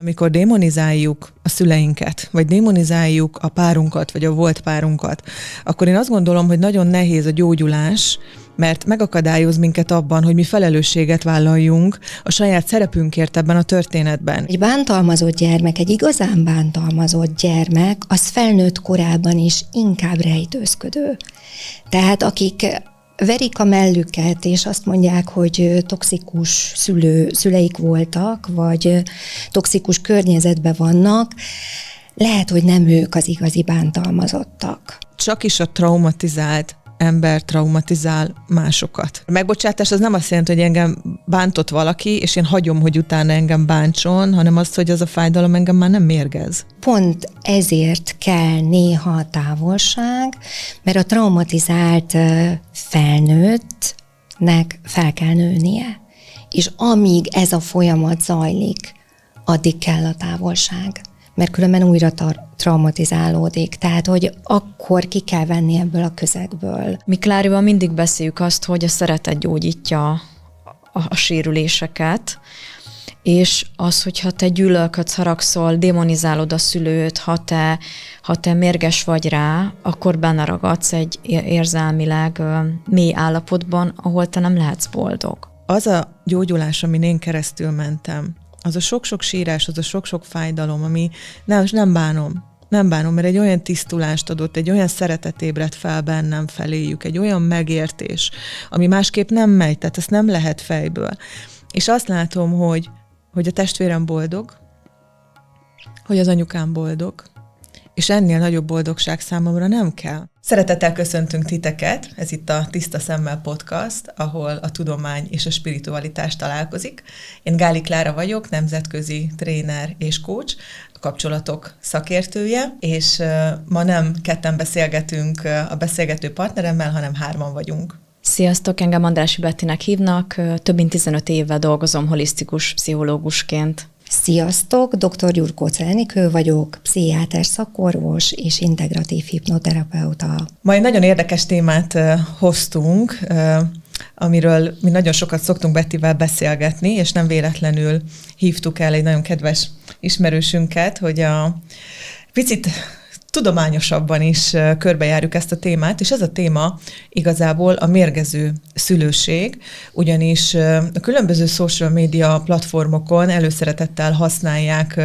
Amikor démonizáljuk a szüleinket, vagy démonizáljuk a párunkat, vagy a volt párunkat, akkor én azt gondolom, hogy nagyon nehéz a gyógyulás, mert megakadályoz minket abban, hogy mi felelősséget vállaljunk a saját szerepünkért ebben a történetben. Egy bántalmazott gyermek, egy igazán bántalmazott gyermek, az felnőtt korában is inkább rejtőzködő. Tehát akik verik a mellüket, és azt mondják, hogy toxikus szüleik voltak, vagy toxikus környezetben vannak, lehet, hogy nem ők az igazi bántalmazottak. Csak is a traumatizált ember traumatizál másokat. A megbocsátás az nem azt jelenti, hogy engem bántott valaki, és én hagyom, hogy utána engem bántson, hanem azt, hogy az a fájdalom engem már nem mérgez. Pont ezért kell néha a távolság, mert a traumatizált felnőttnek fel kell nőnie. És amíg ez a folyamat zajlik, addig kell a távolság. Mert különben újra traumatizálódik. Tehát, hogy akkor ki kell venni ebből a közegből. Mi Klárival mindig beszéljük azt, hogy a szeretet gyógyítja a sérüléseket, és az, hogyha te gyűlölködsz, haragszol, démonizálod a szülőt, ha te mérges vagy rá, akkor benne ragadsz egy érzelmileg mély állapotban, ahol te nem lehetsz boldog. Az a gyógyulás, amin én keresztül mentem, az a sok-sok sírás, az a sok-sok fájdalom, ami nem bánom, mert egy olyan tisztulást adott, egy olyan szeretet ébredt fel bennem feléjük, egy olyan megértés, ami másképp nem megy, tehát ezt nem lehet fejből. És azt látom, hogy a testvérem boldog, hogy az anyukám boldog, és ennél nagyobb boldogság számomra nem kell. Szeretettel köszöntünk titeket, ez itt a Tiszta Szemmel Podcast, ahol a tudomány és a spiritualitás találkozik. Én Gáli Klára vagyok, nemzetközi tréner és coach, a kapcsolatok szakértője, és ma nem ketten beszélgetünk a beszélgető partneremmel, hanem 3 vagyunk. Sziasztok, engem Andrássy Bettinek hívnak, több mint 15 éve dolgozom holisztikus pszichológusként. Sziasztok, dr. Gyurkóc Enikő vagyok, pszichiáter szakorvos és integratív hipnoterapeuta. Ma egy nagyon érdekes témát hoztunk, amiről mi nagyon sokat szoktunk Bettivel beszélgetni, és nem véletlenül hívtuk el egy nagyon kedves ismerősünket, hogy a picit tudományosabban is körbejárjuk ezt a témát, és ez a téma igazából a mérgező szülőség, ugyanis a különböző social media platformokon előszeretettel használják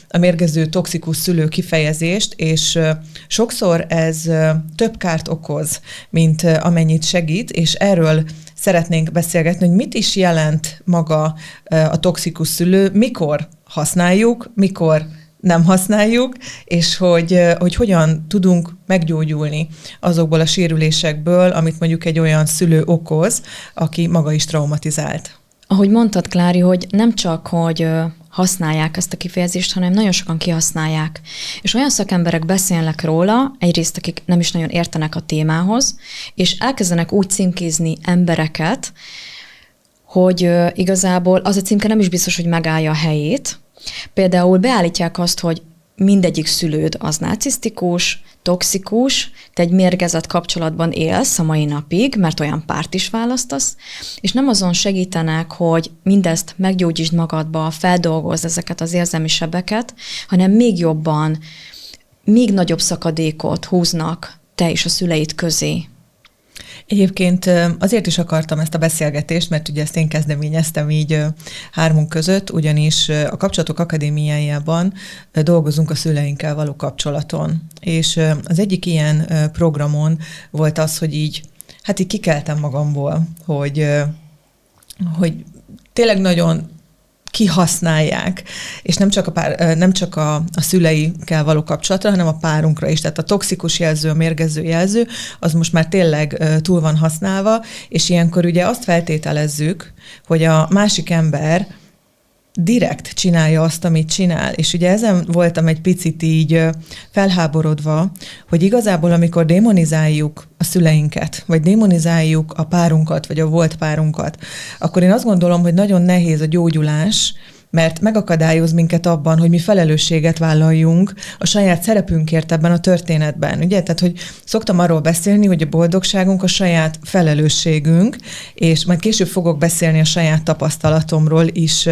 a mérgező toxikus szülő kifejezést, és sokszor ez több kárt okoz, mint amennyit segít, és erről szeretnénk beszélgetni, hogy mit is jelent maga a toxikus szülő, mikor használjuk, mikor nem használjuk, és hogy hogyan tudunk meggyógyulni azokból a sérülésekből, amit mondjuk egy olyan szülő okoz, aki maga is traumatizált. Ahogy mondtad, Klári, hogy nem csak, hogy használják ezt a kifejezést, hanem nagyon sokan kihasználják. És olyan szakemberek beszélnek róla, egyrészt akik nem is nagyon értenek a témához, és elkezdenek úgy címkézni embereket, hogy igazából az a címke nem is biztos, hogy megállja a helyét. Például beállítják azt, hogy mindegyik szülőd az narcisztikus, toxikus, te egy mérgezett kapcsolatban élsz a mai napig, mert olyan párt is választasz, és nem azon segítenek, hogy mindezt meggyógyítsd magadba, feldolgozd ezeket az érzelmi sebeket, hanem még jobban, még nagyobb szakadékot húznak te és a szüleid közé. Egyébként azért is akartam ezt a beszélgetést, mert ugye ezt én kezdeményeztem így 3 között, ugyanis a Kapcsolatok Akadémiájában dolgozunk a szüleinkkel való kapcsolaton. És az egyik ilyen programon volt az, hogy így kikeltem magamból, hogy tényleg nagyon kihasználják, és nem csak a szüleikkel való kapcsolatra, hanem a párunkra is. Tehát a toxikus jelző, a mérgező jelző, az most már tényleg túl van használva, és ilyenkor ugye azt feltételezzük, hogy a másik ember direkt csinálja azt, amit csinál. És ugye ezen voltam egy picit így felháborodva, hogy igazából amikor démonizáljuk a szüleinket, vagy démonizáljuk a párunkat, vagy a volt párunkat, akkor én azt gondolom, hogy nagyon nehéz a gyógyulás, mert megakadályoz minket abban, hogy mi felelősséget vállaljunk a saját szerepünkért ebben a történetben. Ugye? Tehát, hogy szoktam arról beszélni, hogy a boldogságunk a saját felelősségünk, és majd később fogok beszélni a saját tapasztalatomról is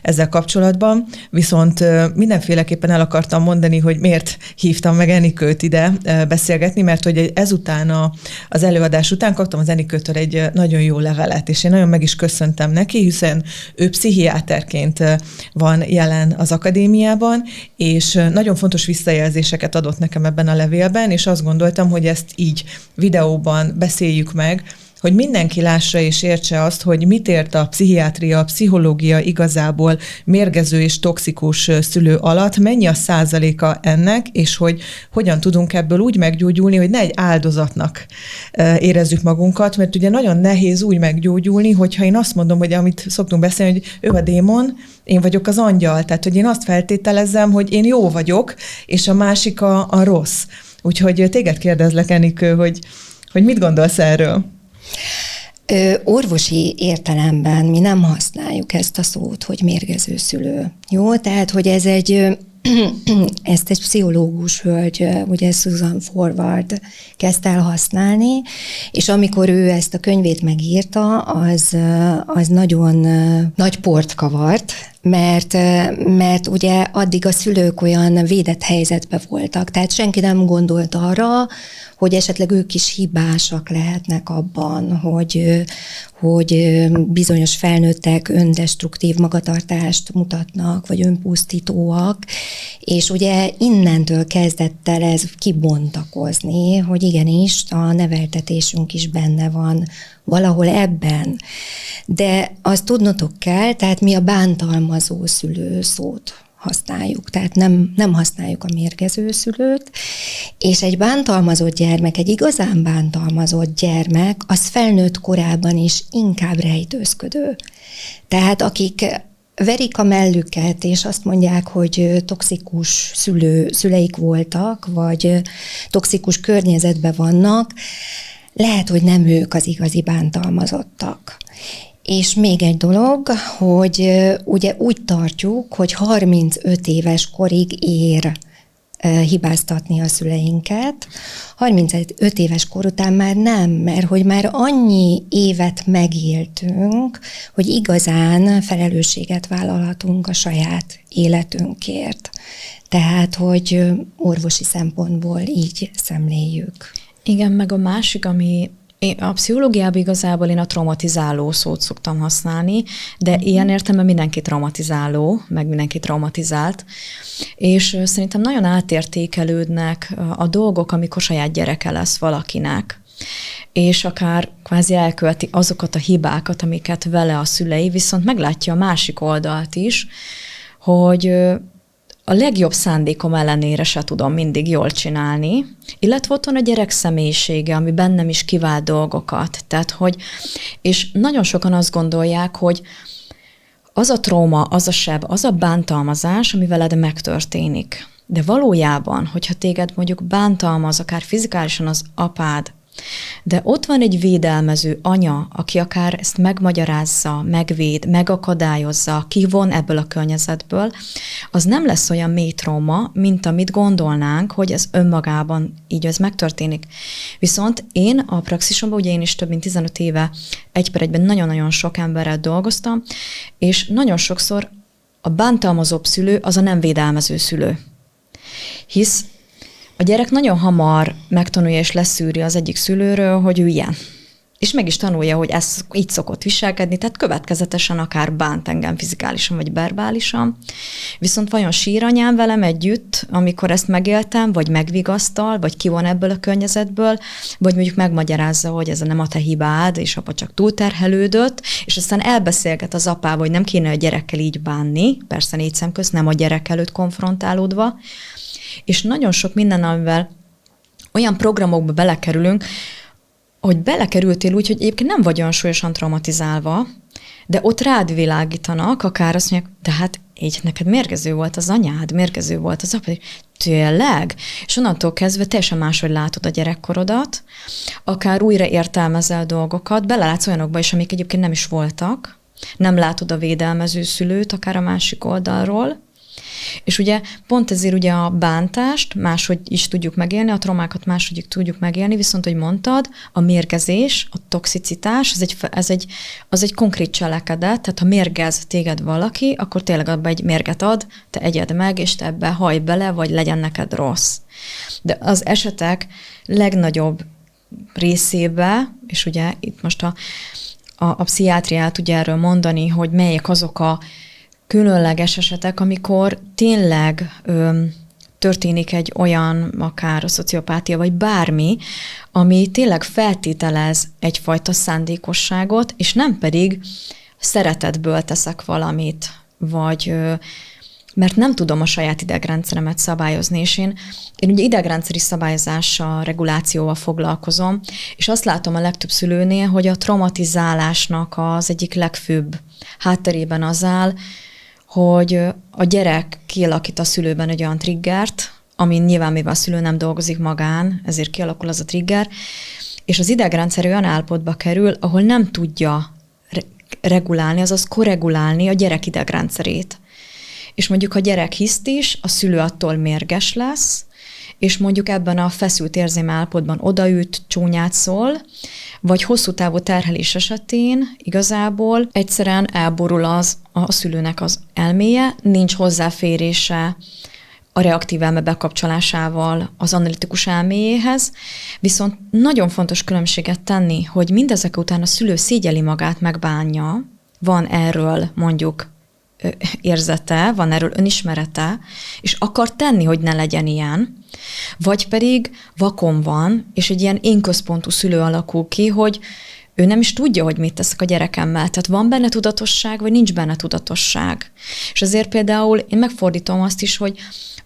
ezzel kapcsolatban, viszont mindenféleképpen el akartam mondani, hogy miért hívtam meg Enikőt ide beszélgetni, mert hogy ezután az előadás után kaptam az Enikőtől egy nagyon jó levelet, és én nagyon meg is köszöntem neki, hiszen ő pszichiáterként van jelen az akadémiában, és nagyon fontos visszajelzéseket adott nekem ebben a levélben, és azt gondoltam, hogy ezt így videóban beszéljük meg, hogy mindenki lássa és értse azt, hogy mit ért a pszichiátria, a pszichológia igazából mérgező és toxikus szülő alatt, mennyi a százaléka ennek, és hogy hogyan tudunk ebből úgy meggyógyulni, hogy ne egy áldozatnak érezzük magunkat, mert ugye nagyon nehéz úgy meggyógyulni, hogyha én azt mondom, hogy amit szoktunk beszélni, hogy ő a démon, én vagyok az angyal, tehát hogy én azt feltételezem, hogy én jó vagyok, és a másik a rossz. Úgyhogy téged kérdezlek, Enikő, hogy mit gondolsz erről? Orvosi értelemben mi nem használjuk ezt a szót, hogy mérgező szülő. Jó? Tehát, hogy ezt egy pszichológus hölgy, ugye Susan Forward kezdte el használni, és amikor ő ezt a könyvét megírta, az nagyon nagy port kavart, mert ugye addig a szülők olyan védett helyzetben voltak, tehát senki nem gondolt arra, hogy esetleg ők is hibásak lehetnek abban, hogy bizonyos felnőttek öndestruktív magatartást mutatnak, vagy önpusztítóak, és ugye innentől kezdett el ez kibontakozni, hogy igenis a neveltetésünk is benne van valahol ebben. De azt tudnotok kell, tehát mi a bántalmazó szülő szót használjuk, tehát nem használjuk a mérgező szülőt, és egy bántalmazott gyermek, egy igazán bántalmazott gyermek, az felnőtt korában is inkább rejtőzködő. Tehát akik verik a mellüket, és azt mondják, hogy toxikus szüleik voltak, vagy toxikus környezetben vannak, lehet, hogy nem ők az igazi bántalmazottak. És még egy dolog, hogy ugye úgy tartjuk, hogy 35 éves korig ér hibáztatni a szüleinket. 35 éves kor után már nem, mert hogy már annyi évet megéltünk, hogy igazán felelősséget vállalhatunk a saját életünkért. Tehát, hogy orvosi szempontból így szemléljük. Igen, meg a másik, ami a pszichológiában igazából én a traumatizáló szót szoktam használni, de ilyen értelemben mindenki traumatizáló, meg mindenki traumatizált, és szerintem nagyon átértékelődnek a dolgok, amikor saját gyereke lesz valakinek, és akár kvázi elköveti azokat a hibákat, amiket vele a szülei, viszont meglátja a másik oldalt is, hogy a legjobb szándékom ellenére se tudom mindig jól csinálni, illetve ott van a gyerek személyisége, ami bennem is kivált dolgokat. Tehát, és nagyon sokan azt gondolják, hogy az a trauma, az a seb, az a bántalmazás, ami veled megtörténik. De valójában, hogyha téged mondjuk bántalmaz, akár fizikálisan az apád, de ott van egy védelmező anya, aki akár ezt megmagyarázza, megvéd, megakadályozza, kivon ebből a környezetből, az nem lesz olyan mély trauma, mint amit gondolnánk, hogy ez önmagában így ez megtörténik. Viszont én a praxisomban, ugye én is több mint 15 éve 1/1-ben nagyon-nagyon sok emberrel dolgoztam, és nagyon sokszor a bántalmazóbb szülő az a nem védelmező szülő. Hisz a gyerek nagyon hamar megtanulja és leszűri az egyik szülőről, hogy ő ilyen. És meg is tanulja, hogy ez így szokott viselkedni, tehát következetesen akár bánt engem fizikálisan vagy verbálisan. Viszont vajon sír anyám velem együtt, amikor ezt megéltem, vagy megvigasztal, vagy kivon ebből a környezetből, vagy mondjuk megmagyarázza, hogy ez nem a te hibád, és apa csak túlterhelődött, és aztán elbeszélget az apával, hogy nem kéne a gyerekkel így bánni, persze 4 szem közt, nem a gyerek előtt konfrontálódva, és nagyon sok minden, amivel olyan programokba belekerülünk, hogy belekerültél úgy, hogy egyébként nem vagy olyan súlyosan traumatizálva, de ott rád világítanak, akár azt mondják, de hát így neked mérgező volt az anyád, mérgező volt az apád, tényleg? És onnantól kezdve teljesen máshogy látod a gyerekkorodat, akár újra értelmezel dolgokat, belelátsz olyanokba is, amik egyébként nem is voltak, nem látod a védelmező szülőt, akár a másik oldalról. És ugye pont ezért ugye a bántást máshogy is tudjuk megélni, a traumákat máshogy tudjuk megélni, viszont, hogy mondtad, a mérgezés, a toxicitás, az egy konkrét cselekedet, tehát ha mérgez téged valaki, akkor tényleg abba egy mérget ad, te egyed meg, és te ebbe hajj bele, vagy legyen neked rossz. De az esetek legnagyobb részébe, és ugye itt most a pszichiátriát tudja erről mondani, hogy melyek azok a különleges esetek, amikor tényleg történik egy olyan, akár a szociopátia, vagy bármi, ami tényleg feltételez egyfajta szándékosságot, és nem pedig szeretetből teszek valamit, vagy mert nem tudom a saját idegrendszeremet szabályozni, és én ugye idegrendszeri szabályozással, regulációval foglalkozom, és azt látom a legtöbb szülőnél, hogy a traumatizálásnak az egyik legfőbb hátterében az áll, hogy a gyerek kialakít a szülőben egy olyan triggert, ami nyilván mivel a szülő nem dolgozik magán, ezért kialakul az a trigger, és az idegrendszer olyan állapotba kerül, ahol nem tudja regulálni, azaz korregulálni a gyerek idegrendszerét. És mondjuk, ha gyerek hisztis, a szülő attól mérges lesz, és mondjuk ebben a feszült érzelmi állapotban odaüt, csúnyát szól, vagy hosszú távú terhelés esetén igazából egyszerűen elborul a szülőnek az elméje, nincs hozzáférése a reaktív elme bekapcsolásával az analitikus elméjéhez, viszont nagyon fontos különbséget tenni, hogy mindezek után a szülő szégyeli magát, megbánja, van erről mondjuk érzete, van erről önismerete, és akar tenni, hogy ne legyen ilyen, vagy pedig vakon van, és egy ilyen énközpontú szülő alakul ki, hogy ő nem is tudja, hogy mit teszek a gyerekemmel. Tehát van benne tudatosság, vagy nincs benne tudatosság. És azért például én megfordítom azt is, hogy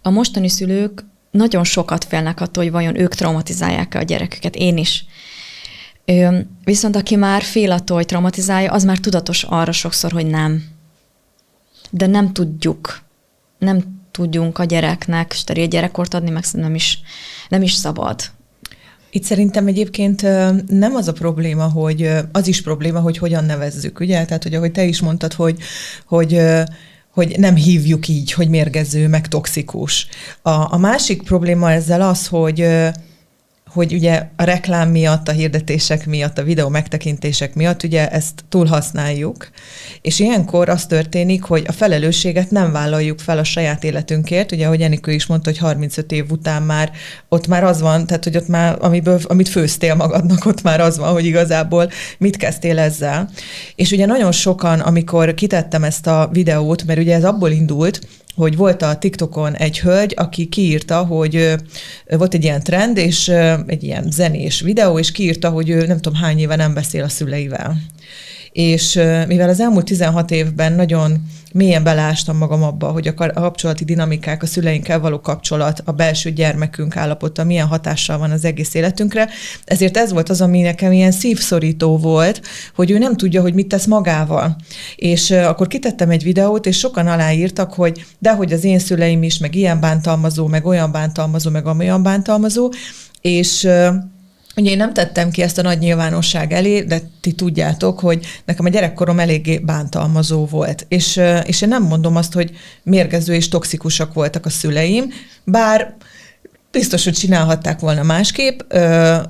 a mostani szülők nagyon sokat félnek attól, hogy vajon ők traumatizálják-e a gyereküket. Én is. Viszont aki már fél attól, hogy traumatizálja, az már tudatos arra sokszor, hogy nem. De nem tudjunk a gyereknek steril gyerekkort adni, meg nem is szabad. Itt szerintem egyébként nem az a probléma, hogy az is probléma, hogy hogyan nevezzük, ugye? Tehát, hogy ahogy te is mondtad, hogy nem hívjuk így, hogy mérgező, meg toxikus. A másik probléma ezzel az, hogy ugye a reklám miatt, a hirdetések miatt, a videó megtekintések miatt ugye ezt túlhasználjuk, és ilyenkor az történik, hogy a felelősséget nem vállaljuk fel a saját életünkért, ugye ahogy Enikő is mondta, hogy 35 év után már ott már az van, tehát hogy ott már, amit főztél magadnak, ott már az van, hogy igazából mit kezdtél ezzel. És ugye nagyon sokan, amikor kitettem ezt a videót, mert ugye ez abból indult, hogy volt a TikTokon egy hölgy, aki kiírta, hogy volt egy ilyen trend, és egy ilyen zenés videó, és kiírta, hogy ő nem tudom hány éve nem beszél a szüleivel. És mivel az elmúlt 16 évben nagyon mélyen beleástam magam abba, hogy a kapcsolati dinamikák, a szüleinkkel való kapcsolat, a belső gyermekünk állapota milyen hatással van az egész életünkre, ezért ez volt az, ami nekem ilyen szívszorító volt, hogy ő nem tudja, hogy mit tesz magával. És akkor kitettem egy videót, és sokan aláírtak, hogy dehogy az én szüleim is, meg ilyen bántalmazó, meg olyan bántalmazó, meg amolyan bántalmazó, és ugye én nem tettem ki ezt a nagy nyilvánosság elé, de ti tudjátok, hogy nekem a gyerekkorom eléggé bántalmazó volt. És én nem mondom azt, hogy mérgező és toxikusak voltak a szüleim, bár biztos, hogy csinálhatták volna másképp,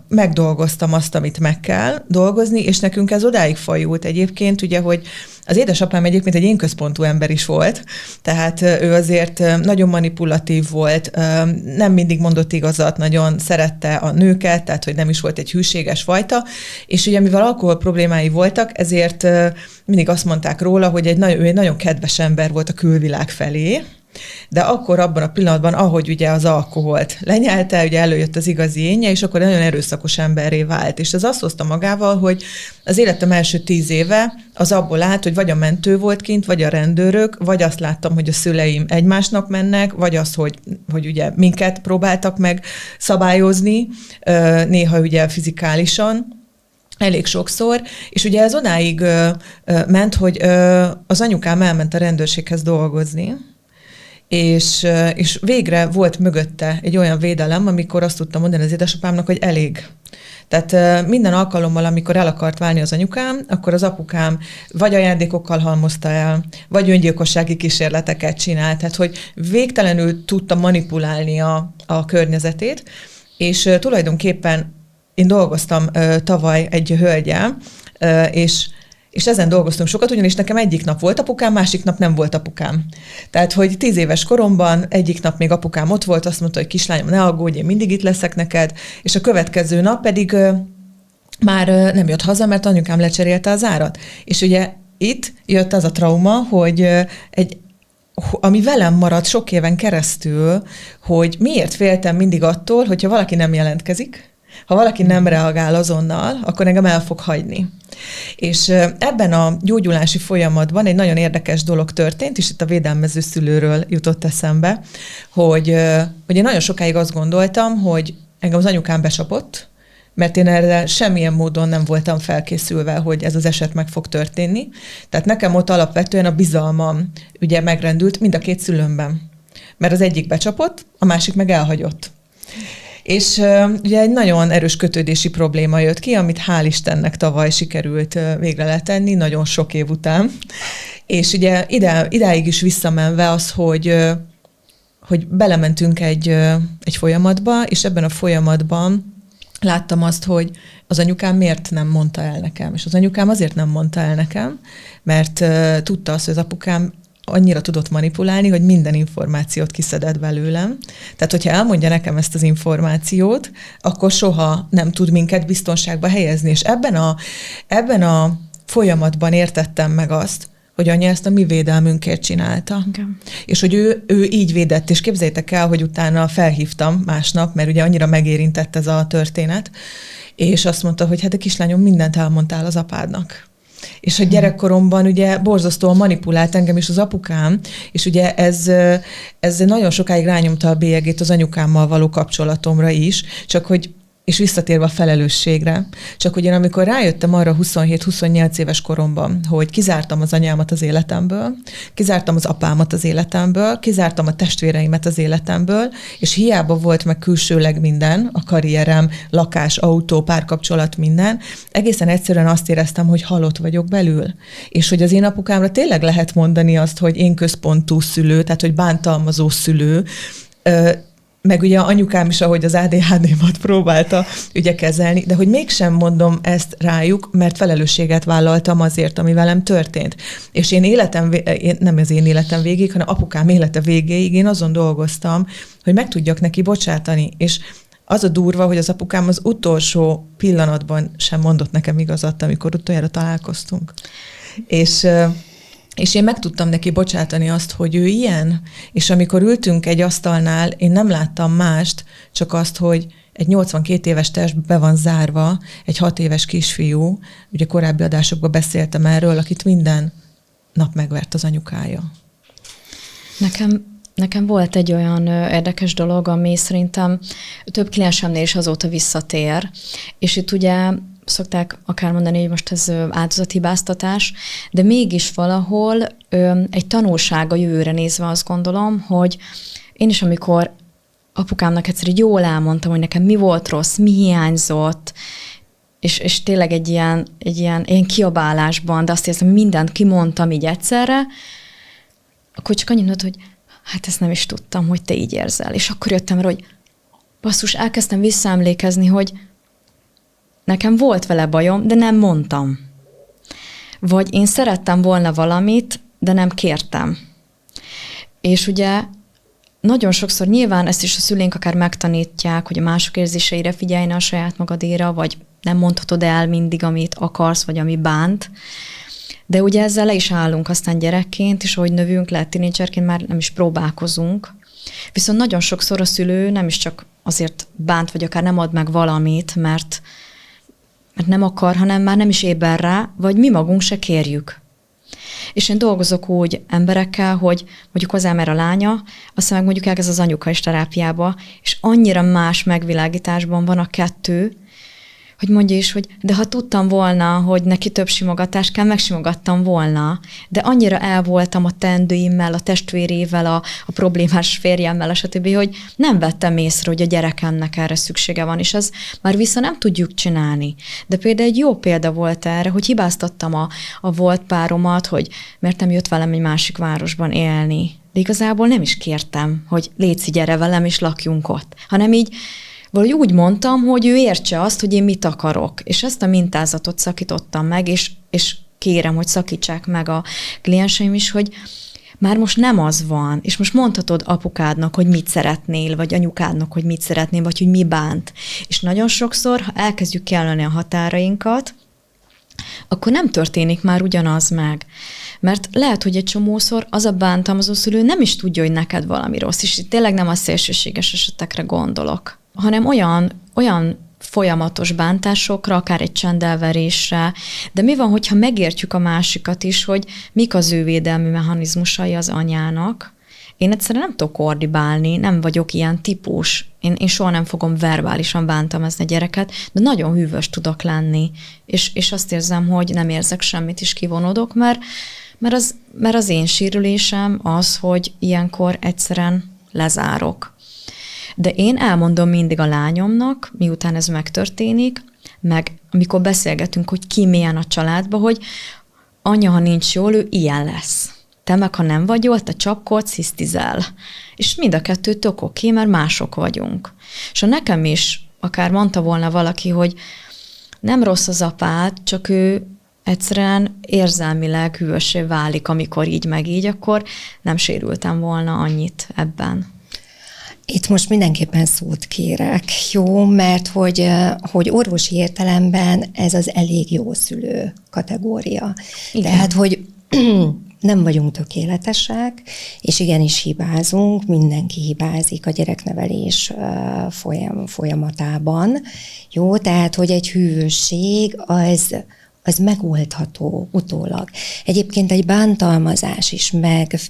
megdolgoztam azt, amit meg kell dolgozni, és nekünk ez odáig fajult egyébként, ugye, hogy az édesapám egyébként egy énközpontú ember is volt, tehát ő azért nagyon manipulatív volt, nem mindig mondott igazat, nagyon szerette a nőket, tehát hogy nem is volt egy hűséges fajta, és ugye mivel alkohol problémái voltak, ezért mindig azt mondták róla, hogy ő egy nagyon kedves ember volt a külvilág felé, de akkor abban a pillanatban, ahogy ugye az alkoholt lenyelte, ugye előjött az igazi énje, és akkor nagyon erőszakos emberré vált. És ez azt hozta magával, hogy az életem első 10 éve az abból állt, hogy vagy a mentő volt kint, vagy a rendőrök, vagy azt láttam, hogy a szüleim egymásnak mennek, vagy az, hogy ugye minket próbáltak meg szabályozni, néha ugye fizikálisan, elég sokszor, és ugye ez odáig ment, hogy az anyukám elment a rendőrséghez dolgozni, és végre volt mögötte egy olyan védelem, amikor azt tudtam mondani az édesapámnak, hogy elég. Tehát minden alkalommal, amikor el akart válni az anyukám, akkor az apukám vagy ajándékokkal halmozta el, vagy öngyilkossági kísérleteket csinált, tehát hogy végtelenül tudta manipulálni a környezetét, és tulajdonképpen én dolgoztam tavaly egy hölgyel, és ezen dolgoztunk sokat, ugyanis nekem egyik nap volt apukám, másik nap nem volt apukám. Tehát, hogy 10 éves koromban egyik nap még apukám ott volt, azt mondta, hogy kislányom, ne aggódj, én mindig itt leszek neked, és a következő nap pedig már nem jött haza, mert anyukám lecserélte az árat. És ugye itt jött az a trauma, hogy ami velem maradt sok éven keresztül, hogy miért féltem mindig attól, hogyha valaki nem jelentkezik, ha valaki nem reagál azonnal, akkor engem el fog hagyni. És ebben a gyógyulási folyamatban egy nagyon érdekes dolog történt, és itt a védelmező szülőről jutott eszembe, hogy én nagyon sokáig azt gondoltam, hogy engem az anyukám becsapott, mert én erre semmilyen módon nem voltam felkészülve, hogy ez az eset meg fog történni. Tehát nekem ott alapvetően a bizalmam ugye megrendült mind a két szülőmben. Mert az egyik becsapott, a másik meg elhagyott. És ugye egy nagyon erős kötődési probléma jött ki, amit hál' Istennek tavaly sikerült végre letenni, nagyon sok év után. És ugye idáig is visszamenve az, hogy belementünk egy folyamatba, és ebben a folyamatban láttam azt, hogy az anyukám miért nem mondta el nekem. És az anyukám azért nem mondta el nekem, mert tudta azt, hogy az apukám annyira tudott manipulálni, hogy minden információt kiszedett belőlem. Tehát, hogyha elmondja nekem ezt az információt, akkor soha nem tud minket biztonságba helyezni. És ebben a folyamatban értettem meg azt, hogy anya ezt a mi védelmünkért csinálta. Okay. És hogy ő így védett, és képzeljétek el, hogy utána felhívtam másnap, mert ugye annyira megérintett ez a történet, és azt mondta, hogy hát a kislányom, mindent elmondtál az apádnak. És hogy gyerekkoromban ugye borzasztóan manipulált engem is az apukám, és ugye ez nagyon sokáig rányomta a bélyegét az anyukámmal való kapcsolatomra is, csak hogy és visszatérve a felelősségre. Csak hogy én amikor rájöttem arra 27-28 éves koromban, hogy kizártam az anyámat az életemből, kizártam az apámat az életemből, kizártam a testvéreimet az életemből, és hiába volt meg külsőleg minden, a karrierem, lakás, autó, párkapcsolat, minden, egészen egyszerűen azt éreztem, hogy halott vagyok belül. És hogy az én apukámra tényleg lehet mondani azt, hogy én központú szülő, tehát hogy bántalmazó szülő, meg ugye anyukám is, ahogy az ADHD-mat próbálta ugye kezelni, de hogy mégsem mondom ezt rájuk, mert felelősséget vállaltam azért, ami velem történt. És nem az én életem végéig, hanem apukám élete végéig én azon dolgoztam, hogy meg tudjak neki bocsátani. És az a durva, hogy az apukám az utolsó pillanatban sem mondott nekem igazat, amikor utoljára találkoztunk. És én meg tudtam neki bocsátani azt, hogy ő ilyen, és amikor ültünk egy asztalnál, én nem láttam mást, csak azt, hogy egy 82 éves test be van zárva, egy 6 éves kisfiú, ugye korábbi adásokban beszéltem erről, akit minden nap megvert az anyukája. Nekem volt egy olyan érdekes dolog, ami szerintem több kliensemnél is azóta visszatér, és itt ugye szokták akár mondani, hogy most ez áldozathibáztatás, de mégis valahol egy tanulság a jövőre nézve azt gondolom, hogy én is, amikor apukámnak egyszer így jól elmondtam, hogy nekem mi volt rossz, mi hiányzott, és tényleg egy ilyen kiabálásban, de azt érzem, mindent kimondtam így egyszerre, akkor csak annyit mondott, hogy hát ezt nem is tudtam, hogy te így érzel. És akkor jöttem rá, hogy basszus, elkezdtem visszaemlékezni, hogy nekem volt vele bajom, de nem mondtam. Vagy én szerettem volna valamit, de nem kértem. És ugye nagyon sokszor nyilván ezt is a szüleink akár megtanítják, hogy a mások érzéseire figyelj a saját magadéra, vagy nem mondhatod el mindig, amit akarsz, vagy ami bánt. De ugye ezzel le is állunk aztán gyerekként, és ahogy növünk le, tínédzserként már nem is próbálkozunk. Viszont nagyon sokszor a szülő nem is csak azért bánt, vagy akár nem ad meg valamit, mert nem akar, hanem már nem is éber rá, vagy mi magunk se kérjük. És én dolgozok úgy emberekkel, hogy mondjuk hozzámer a lánya, aztán meg mondjuk elkezd az anyuka is terápiába, és annyira más megvilágításban van a kettő, hogy mondja is, hogy de ha tudtam volna, hogy neki több simogatás kell, megsimogattam volna, de annyira el voltam a teendőimmel, a testvérével, a problémás férjemmel, stb., hogy nem vettem észre, hogy a gyerekemnek erre szüksége van, és ez már vissza nem tudjuk csinálni. De például egy jó példa volt erre, hogy hibáztattam a volt páromat, hogy mert nem jött velem egy másik városban élni. De igazából nem is kértem, hogy léci, gyere velem, és lakjunk ott, hanem így valahogy úgy mondtam, hogy ő értse azt, hogy én mit akarok. És ezt a mintázatot szakítottam meg, és kérem, hogy szakítsák meg a klienseim is, hogy már most nem az van, és most mondhatod apukádnak, hogy mit szeretnél, vagy anyukádnak, hogy mit szeretnél, vagy hogy mi bánt. És nagyon sokszor, ha elkezdjük kijelölni a határainkat, akkor nem történik már ugyanaz meg. Mert lehet, hogy egy csomószor az a bántalmazó szülő nem is tudja, hogy neked valami rossz, és itt tényleg nem a szélsőséges esetekre gondolok, hanem olyan folyamatos bántásokra, akár egy csendelverésre, de mi van, hogyha megértjük a másikat is, hogy mik az ő védelmi mechanizmusai az anyának. Én egyszerűen nem tudok ordibálni, nem vagyok ilyen típus. Én soha nem fogom verbálisan bántalmazni a gyereket, de nagyon hűvös tudok lenni, és azt érzem, hogy nem érzek semmit, is kivonodok, mert az én sérülésem az, hogy ilyenkor egyszerűen lezárok. De én elmondom mindig a lányomnak, miután ez megtörténik, meg amikor beszélgetünk, hogy ki milyen a családba, hogy anya, ha nincs jól, ő ilyen lesz. Te meg, ha nem vagy jól, te csapkodsz, hisztizel. És mind a kettő tök oké, mert mások vagyunk. És ha nekem is akár mondta volna valaki, hogy nem rossz az apád, csak ő egyszerűen érzelmileg hűvössé válik, amikor így meg így, akkor nem sérültem volna annyit ebben. Itt most mindenképpen szót kérek, jó? Mert hogy orvosi értelemben ez az elég jó szülő kategória. Igen. Tehát, hogy nem vagyunk tökéletesek, és igenis hibázunk, mindenki hibázik a gyereknevelés folyamatában. Jó, tehát, hogy egy hűvösség az megoldható utólag. Egyébként egy bántalmazás is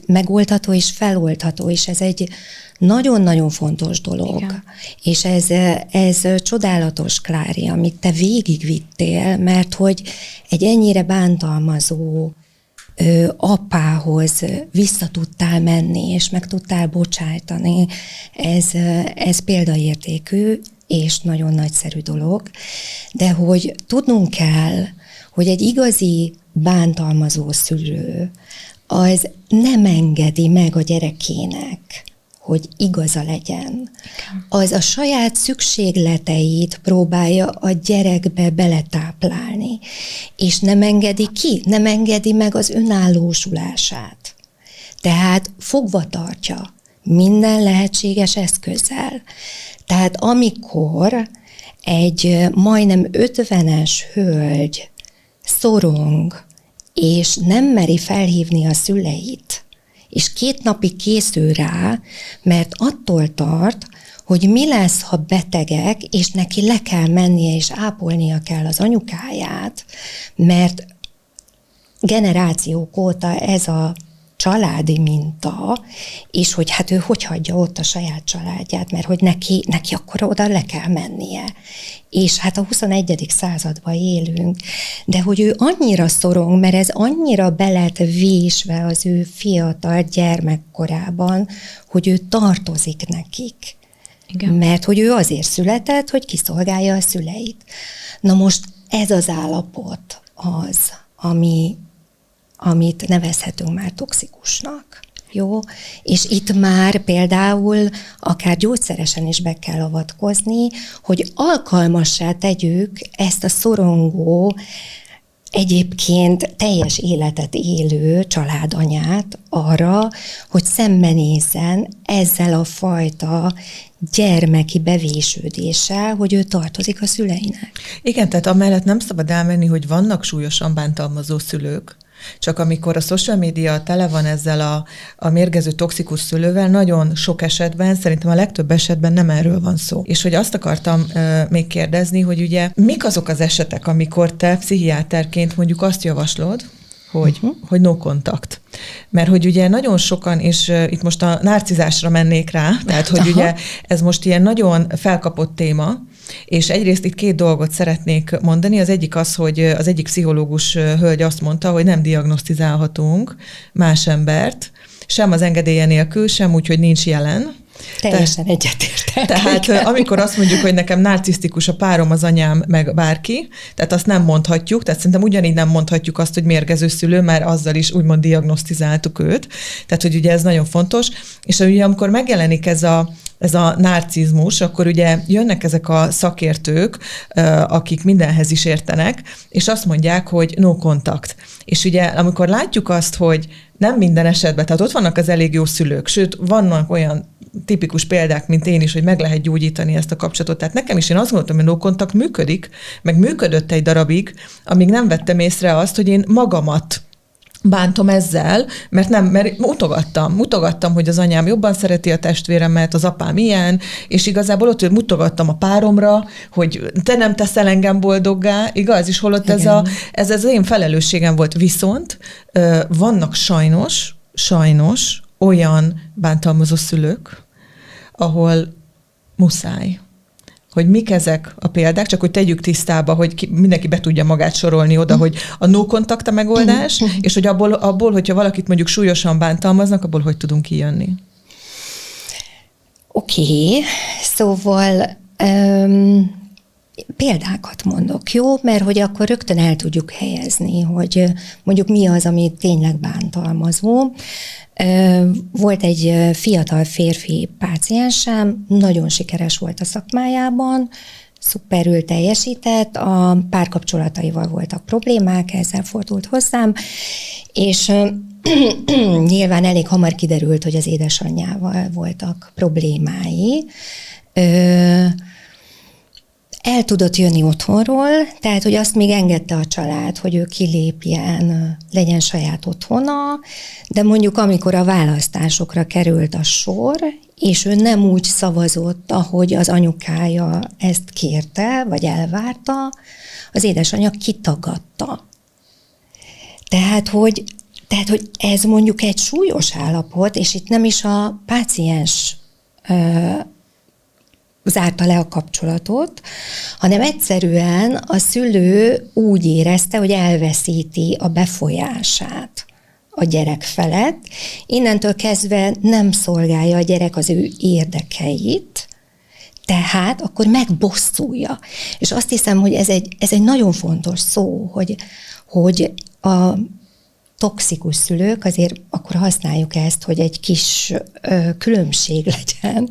megoldható és feloldható, és ez egy nagyon-nagyon fontos dolog. Igen. És ez csodálatos, Klári, amit te végigvittél, mert hogy egy ennyire bántalmazó apához vissza tudtál menni, és meg tudtál bocsájtani, ez példaértékű, és nagyon nagyszerű dolog, de hogy tudnunk kell, hogy egy igazi bántalmazó szülő az nem engedi meg a gyerekének, hogy igaza legyen. Az a saját szükségleteit próbálja a gyerekbe beletáplálni, és nem engedi meg az önállósulását. Tehát fogva tartja minden lehetséges eszközzel. Tehát amikor egy majdnem 50-es hölgy szorong, és nem meri felhívni a szüleit, és 2 napig készül rá, mert attól tart, hogy mi lesz, ha betegek, és neki le kell mennie, és ápolnia kell az anyukáját, mert generációk óta ez a családi minta, és hogy hát ő hogy hagyja ott a saját családját, mert hogy neki akkor oda le kell mennie. És hát a 21. században élünk, de hogy ő annyira szorong, mert ez annyira be lett vésve az ő fiatal gyermekkorában, hogy ő tartozik nekik. Igen. Mert hogy ő azért született, hogy kiszolgálja a szüleit. Na most ez az állapot az, amit nevezhetünk már toxikusnak. Jó? És itt már például akár gyógyszeresen is be kell avatkozni, hogy alkalmassá tegyük ezt a szorongó, egyébként teljes életet élő családanyát arra, hogy szembenézzen ezzel a fajta gyermeki bevésődéssel, hogy ő tartozik a szüleinek. Igen, tehát amellett nem szabad elmenni, hogy vannak súlyosan bántalmazó szülők, csak amikor a social média tele van ezzel a mérgező toxikus szülővel, nagyon sok esetben, szerintem a legtöbb esetben nem erről van szó. És hogy azt akartam még kérdezni, hogy ugye mik azok az esetek, amikor te pszichiáterként mondjuk azt javaslod, hogy no contact. Mert hogy ugye nagyon sokan, és itt most a narcizásra mennék rá, tehát hogy ugye ez most ilyen nagyon felkapott téma, És egyrészt itt 2 dolgot szeretnék mondani. Az egyik az, hogy az egyik pszichológus hölgy azt mondta, hogy nem diagnosztizálhatunk más embert, sem az engedélye nélkül, sem úgy, hogy nincs jelen. Teljesen egyetértek. Tehát amikor azt mondjuk, hogy nekem narcisztikus a párom, az anyám, meg bárki, tehát azt nem mondhatjuk, tehát szerintem ugyanígy nem mondhatjuk azt, hogy mérgező szülő, mert azzal is úgymond diagnosztizáltuk őt. Tehát, hogy ugye ez nagyon fontos. És ugye amikor megjelenik ez a narcizmus, akkor ugye jönnek ezek a szakértők, akik mindenhez is értenek, és azt mondják, hogy no contact. És ugye amikor látjuk azt, hogy nem minden esetben, tehát ott vannak az elég jó szülők, sőt, vannak olyan tipikus példák, mint én is, hogy meg lehet gyógyítani ezt a kapcsolatot. Tehát nekem is én azt gondoltam, hogy no contact működik, meg működött egy darabig, amíg nem vettem észre azt, hogy én magamat bántom ezzel, mert mutogattam, hogy az anyám jobban szereti a testvéremet, az apám ilyen, és igazából ott mutogattam a páromra, hogy te nem teszel engem boldoggá, igaz? És holott ez az én felelősségem volt. Viszont vannak sajnos olyan bántalmazó szülők, ahol muszáj. Hogy mik ezek a példák, csak hogy tegyük tisztába, hogy mindenki be tudja magát sorolni oda, hogy a no contact a megoldás, és hogy abból, hogyha valakit mondjuk súlyosan bántalmaznak, abból hogy tudunk kijönni. Oké, szóval példákat mondok, jó? Mert hogy akkor rögtön el tudjuk helyezni, hogy mondjuk mi az, ami tényleg bántalmazó. Volt egy fiatal férfi páciensem, nagyon sikeres volt a szakmájában, szuperül teljesített, a párkapcsolataival voltak problémák, ezzel fordult hozzám, és nyilván elég hamar kiderült, hogy az édesanyjával voltak problémái. El tudott jönni otthonról, tehát, hogy azt még engedte a család, hogy ő kilépjen, legyen saját otthona, de mondjuk amikor a választásokra került a sor, és ő nem úgy szavazott, ahogy az anyukája ezt kérte, vagy elvárta, az édesanyja kitagadta. Tehát, hogy ez mondjuk egy súlyos állapot, és itt nem is a páciens zárta le a kapcsolatot, hanem egyszerűen a szülő úgy érezte, hogy elveszíti a befolyását a gyerek felett. Innentől kezdve nem szolgálja a gyerek az ő érdekeit, tehát akkor megbosszulja. És azt hiszem, hogy ez egy nagyon fontos szó, hogy a toxikus szülők, azért akkor használjuk ezt, hogy egy kis különbség legyen.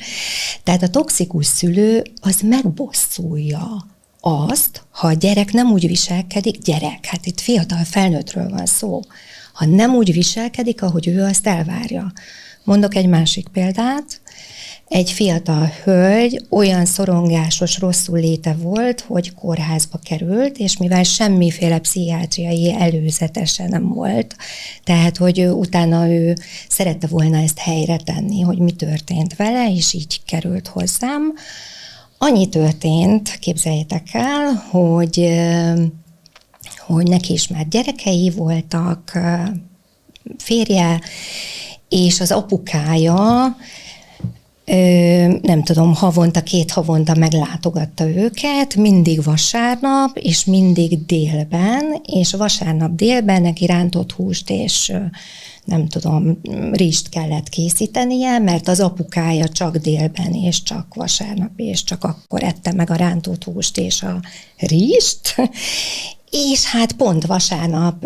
Tehát a toxikus szülő az megbosszulja azt, ha a gyerek nem úgy viselkedik, hát itt fiatal felnőttről van szó, ha nem úgy viselkedik, ahogy ő azt elvárja. Mondok egy másik példát. Egy fiatal hölgy olyan szorongásos rosszul léte volt, hogy kórházba került, és mivel semmiféle pszichiátriai előzetese nem volt, tehát, hogy utána ő szerette volna ezt helyre tenni, hogy mi történt vele, és így került hozzám. Annyi történt, képzeljétek el, hogy neki is már gyerekei voltak, férje, és az apukája nem tudom, 2 havonta meglátogatta őket, mindig vasárnap, és mindig délben, és vasárnap délben neki rántott húst és nem tudom, rizst kellett készítenie, mert az apukája csak délben, és csak vasárnap, és csak akkor ette meg a rántott húst és a rizst, és hát pont vasárnap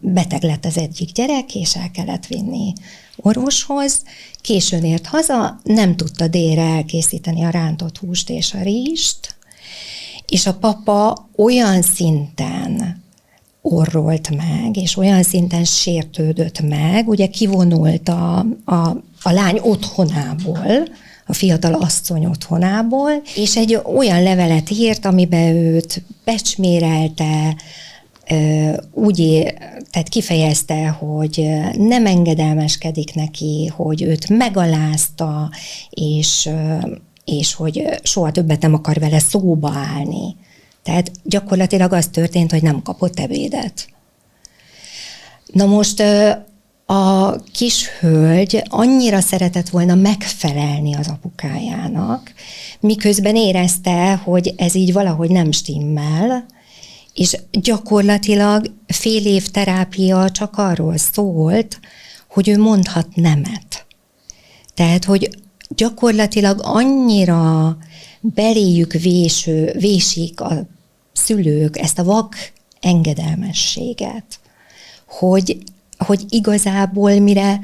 beteg lett az egyik gyerek, és el kellett vinni orvoshoz. Későn ért haza, nem tudta délre elkészíteni a rántott húst és a rizst, és a papa olyan szinten orrolt meg, és olyan szinten sértődött meg, ugye kivonult a lány otthonából, a fiatal asszony otthonából, és egy olyan levelet írt, amiben őt becsmérelte, tehát kifejezte, hogy nem engedelmeskedik neki, hogy őt megalázta, és hogy soha többet nem akar vele szóba állni. Tehát gyakorlatilag az történt, hogy nem kapott ebédet. Na most A kis hölgy annyira szeretett volna megfelelni az apukájának, miközben érezte, hogy ez így valahogy nem stimmel, és gyakorlatilag fél év terápia csak arról szólt, hogy ő mondhat nemet. Tehát, hogy gyakorlatilag annyira beléjük vésik a szülők ezt a vak engedelmességet, hogy igazából mire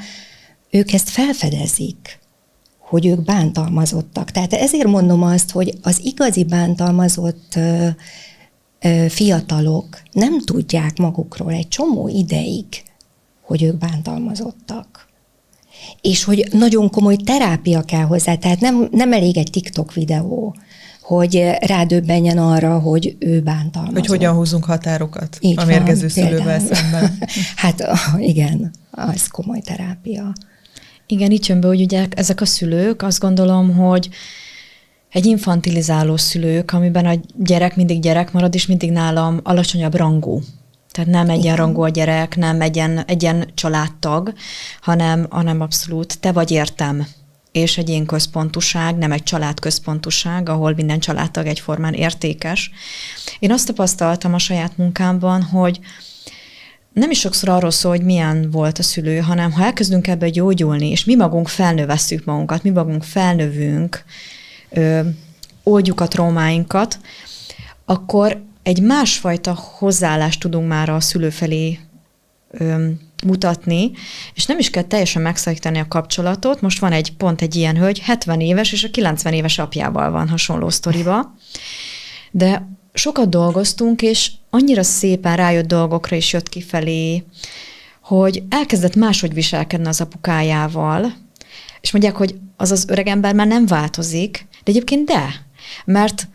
ők ezt felfedezik, hogy ők bántalmazottak. Tehát ezért mondom azt, hogy az igazi bántalmazott fiatalok nem tudják magukról egy csomó ideig, hogy ők bántalmazottak. És hogy nagyon komoly terápia kell hozzá, tehát nem elég egy TikTok videó, hogy rádöbbenjen arra, hogy ő bántalmazott. Hogy hogyan húzunk határokat így a mérgező van, szülővel szemben. Hát igen, az komoly terápia. Igen, itt jön be, hogy ugye ezek a szülők, azt gondolom, hogy egy infantilizáló szülők, amiben a gyerek mindig gyerek marad, és mindig nálam alacsonyabb rangú. Tehát nem egyenrangú a gyerek, nem egyen családtag, hanem abszolút te vagy értem. És egy én központúság, nem egy családközpontúság, ahol minden családtag egyformán értékes. Én azt tapasztaltam a saját munkámban, hogy nem is sokszor arról szól, hogy milyen volt a szülő, hanem ha elkezdünk ebbe gyógyulni, és mi magunk felnövesszük magunkat, mi magunk felnövünk, oldjuk a traumáinkat, akkor egy másfajta hozzáállást tudunk már a szülő felé mutatni, és nem is kell teljesen megszakítani a kapcsolatot. Most van egy ilyen hölgy, 70 éves, és a 90 éves apjával van hasonló sztoriba. De sokat dolgoztunk, és annyira szépen rájött dolgokra is jött kifelé, hogy elkezdett máshogy viselkedni az apukájával, és mondják, hogy az öreg ember már nem változik, de egyébként mert